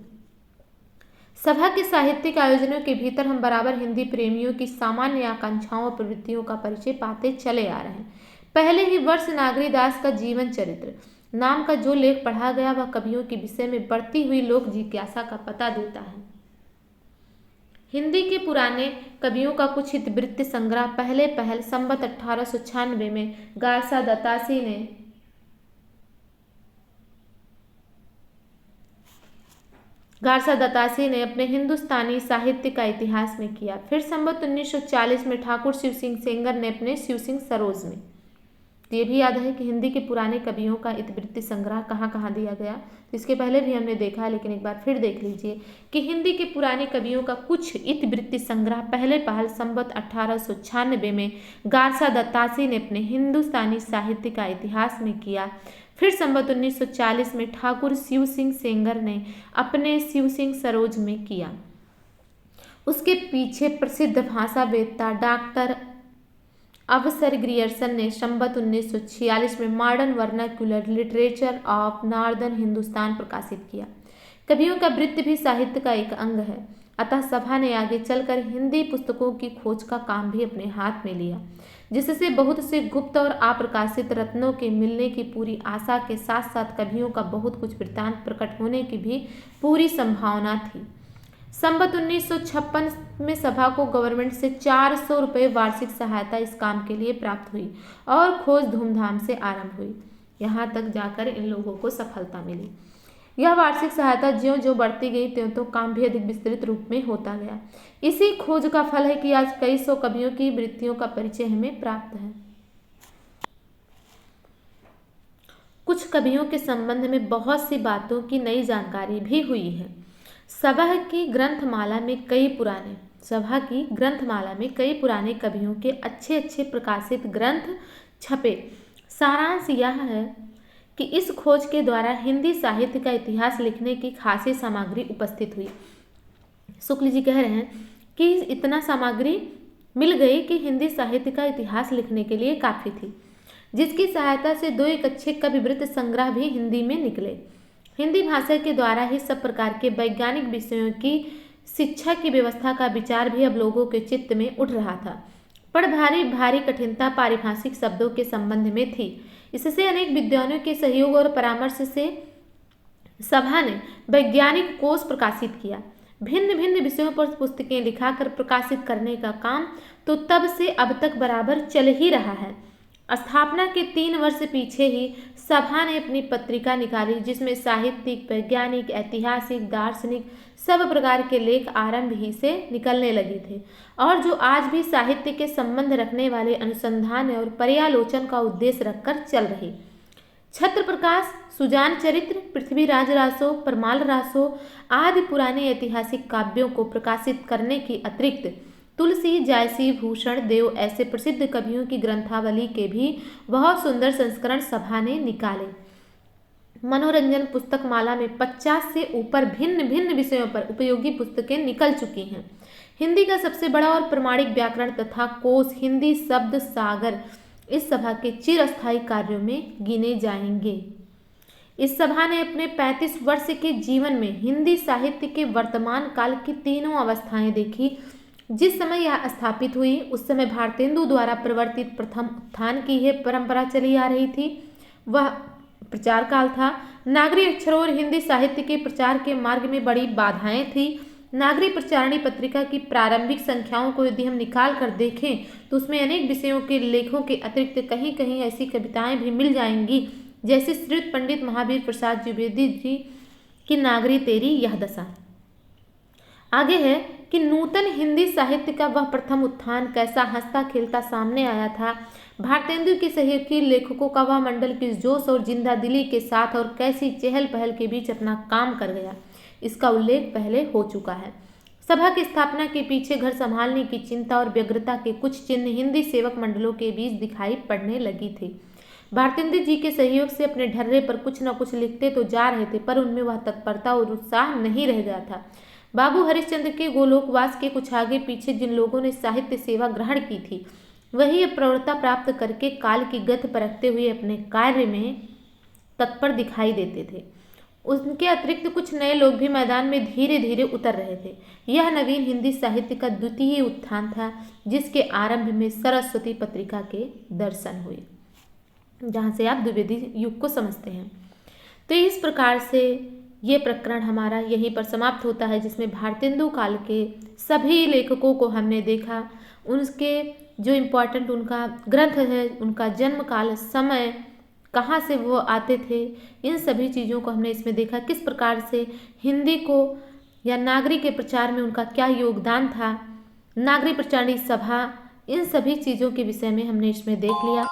सभा के साहित्यिक आयोजनों के भीतर हम बराबर हिंदी प्रेमियों की सामान्य आकांक्षाओं और प्रवृत्तियों का परिचय पाते चले आ रहे हैं। पहले ही वर्ष नागरीदास का जीवन चरित्र नाम का जो लेख पढ़ा गया, वह कवियों के विषय में बढ़ती हुई लोक जिज्ञासा का पता देता है। हिंदी के पुराने कवियों का कुछ इतिवृत्त संग्रह पहले पहल संवत 1896 में गारसा दत्तासी ने अपने हिंदुस्तानी साहित्य का इतिहास में किया। फिर संवत 1940 में ठाकुर शिव सिंह सेंगर ने अपने शिव सिंह सरोज में। तो ये भी याद है कि हिंदी के पुराने कवियों का इतिवृत्ति संग्रह कहाँ कहाँ दिया गया, तो इसके पहले भी हमने देखा है, लेकिन एक बार फिर देख लीजिए कि हिंदी के पुराने कवियों का कुछ इतिवृत्ति संग्रह पहले पहल संवत 1896 में गारसा दत्तासी ने अपने हिंदुस्तानी साहित्य का इतिहास में किया। फिर संवत 1940 में ठाकुर शिव सिंह सेंगर ने अपने शिव सिंह सरोज में किया। उसके पीछे प्रसिद्ध भाषावेत्ता डॉक्टर अवसर ग्रियर्सन ने संवत 1946 में modern vernacular literature of northern Hindustan प्रकाशित किया। कवियों का वृत्ति भी साहित्य का एक अंग है, अतः सभा ने आगे चलकर हिंदी पुस्तकों की खोज का काम भी अपने हाथ में लिया, जिससे बहुत से गुप्त और अप्रकाशित रत्नों के मिलने की पूरी आशा के साथ साथ कवियों का बहुत कुछ वृत्तांत प्रकट होने की भी पूरी संभावना थी। संवत 1956 में सभा को गवर्नमेंट से 400 रुपये वार्षिक सहायता इस काम के लिए प्राप्त हुई और खोज धूमधाम से आरंभ हुई। यहाँ तक जाकर इन लोगों को सफलता मिली। यह वार्षिक सहायता ज्यों ज्यों बढ़ती गई त्यों तो काम भी अधिक विस्तृत रूप में होता गया। इसी खोज का फल है कि आज कई सौ कवियों की वृत्तियों का परिचय हमें प्राप्त है। कुछ कवियों के संबंध में बहुत सी बातों की नई जानकारी भी हुई है। सभा की ग्रंथमाला में कई पुराने कवियों के अच्छे अच्छे प्रकाशित ग्रंथ छपे। सारांश यह है कि इस खोज के द्वारा हिंदी साहित्य का इतिहास लिखने की खासी सामग्री उपस्थित हुई। शुक्ल जी कह रहे हैं कि इतना सामग्री मिल गई कि हिंदी साहित्य का इतिहास लिखने के लिए काफ़ी थी, जिसकी सहायता से दो एक अच्छे कविवृत्त संग्रह भी हिंदी में निकले। हिंदी भाषा के द्वारा ही सब प्रकार के वैज्ञानिक विषयों की शिक्षा की व्यवस्था का विचार भी अब लोगों के चित्त में उठ रहा था, पर भारी भारी कठिनता पारिभाषिक शब्दों के संबंध में थी। इससे अनेक विद्वानों के सहयोग और परामर्श से सभा ने वैज्ञानिक कोश प्रकाशित किया। भिन्न भिन्न विषयों पर पुस्तकें लिखाकर प्रकाशित करने का काम तो तब से अब तक बराबर चल ही रहा है। स्थापना के 3 वर्ष पीछे ही सभा ने अपनी पत्रिका निकाली, जिसमें साहित्यिक, वैज्ञानिक, ऐतिहासिक, दार्शनिक सब प्रकार के लेख आरंभ ही से निकलने लगे थे और जो आज भी साहित्य के संबंध रखने वाले अनुसंधान और पर्यालोचन का उद्देश्य रखकर चल रहे। छत्र प्रकाश, सुजान चरित्र, पृथ्वीराज रासो, परमाल रासो आदि पुराने ऐतिहासिक काव्यों को प्रकाशित करने की अतिरिक्त तुलसी, जायसी, भूषण देव ऐसे प्रसिद्ध कवियों की ग्रंथावली के भी बहुत सुंदर संस्करण सभा ने निकाले। मनोरंजन पुस्तक माला में 50 से ऊपर भिन्न भिन्न विषयों पर उपयोगी पुस्तकें निकल चुकी हैं। हिंदी का सबसे बड़ा और प्रमाणिक व्याकरण तथा कोश हिंदी शब्द सागर इस सभा के चिरस्थायी कार्यों में गिने जाएंगे। इस सभा ने अपने 35 वर्ष के जीवन में हिंदी साहित्य के वर्तमान काल की तीनों अवस्थाएं देखी। जिस समय यह स्थापित हुई उस समय भारतेंदु द्वारा प्रवर्तित प्रथम उत्थान की यह परंपरा चली आ रही थी। वह प्रचार काल था। नागरी अक्षरों और हिंदी साहित्य के प्रचार के मार्ग में बड़ी बाधाएं थी। नागरी प्रचारणी पत्रिका की प्रारंभिक संख्याओं को यदि हम निकाल कर देखें तो उसमें अनेक विषयों के लेखों के अतिरिक्त कहीं कहीं ऐसी कविताएं भी मिल जाएंगी जैसे श्रीयुत पंडित महावीर प्रसाद द्विवेदी जी की नागरी तेरी यह दशा। आगे है कि नूतन हिंदी साहित्य का वह प्रथम उत्थान कैसा हंसता खेलता सामने आया था। भारतेंदु के सहयोगी लेखकों का वह मंडल किस जोश और जिंदा दिली के साथ और कैसी चहल पहल के बीच अपना काम कर गया, इसका उल्लेख पहले हो चुका है। सभा की स्थापना के पीछे घर संभालने की चिंता और व्यग्रता के कुछ चिन्ह हिंदी सेवक मंडलों के बीच दिखाई पड़ने लगी थी। भारतेंदु जी के सहयोग से अपने ढर्रे पर कुछ न कुछ लिखते तो जा रहे थे, पर उनमें वह तत्परता और उत्साह नहीं रह गया था। बाबू हरिश्चंद्र के गोलोकवास के कुछ आगे पीछे जिन लोगों ने साहित्य सेवा ग्रहण की थी, वही अब प्रौढ़ता प्राप्त करके काल की गति परखते हुए अपने कार्य में तत्पर दिखाई देते थे। उनके अतिरिक्त कुछ नए लोग भी मैदान में धीरे धीरे उतर रहे थे। यह नवीन हिंदी साहित्य का द्वितीय उत्थान था, जिसके आरंभ में सरस्वती पत्रिका के दर्शन हुए, जहाँ से आप द्विवेदी युग को समझते हैं। तो इस प्रकार से ये प्रकरण हमारा यहीं पर समाप्त होता है, जिसमें भारतेंदु काल के सभी लेखकों को हमने देखा, उनके जो इम्पोर्टेंट उनका ग्रंथ है, उनका जन्म काल, समय, कहाँ से वो आते थे, इन सभी चीज़ों को हमने इसमें देखा। किस प्रकार से हिंदी को या नागरी के प्रचार में उनका क्या योगदान था, नागरी प्रचारणी सभा, इन सभी चीज़ों के विषय में हमने इसमें देख लिया।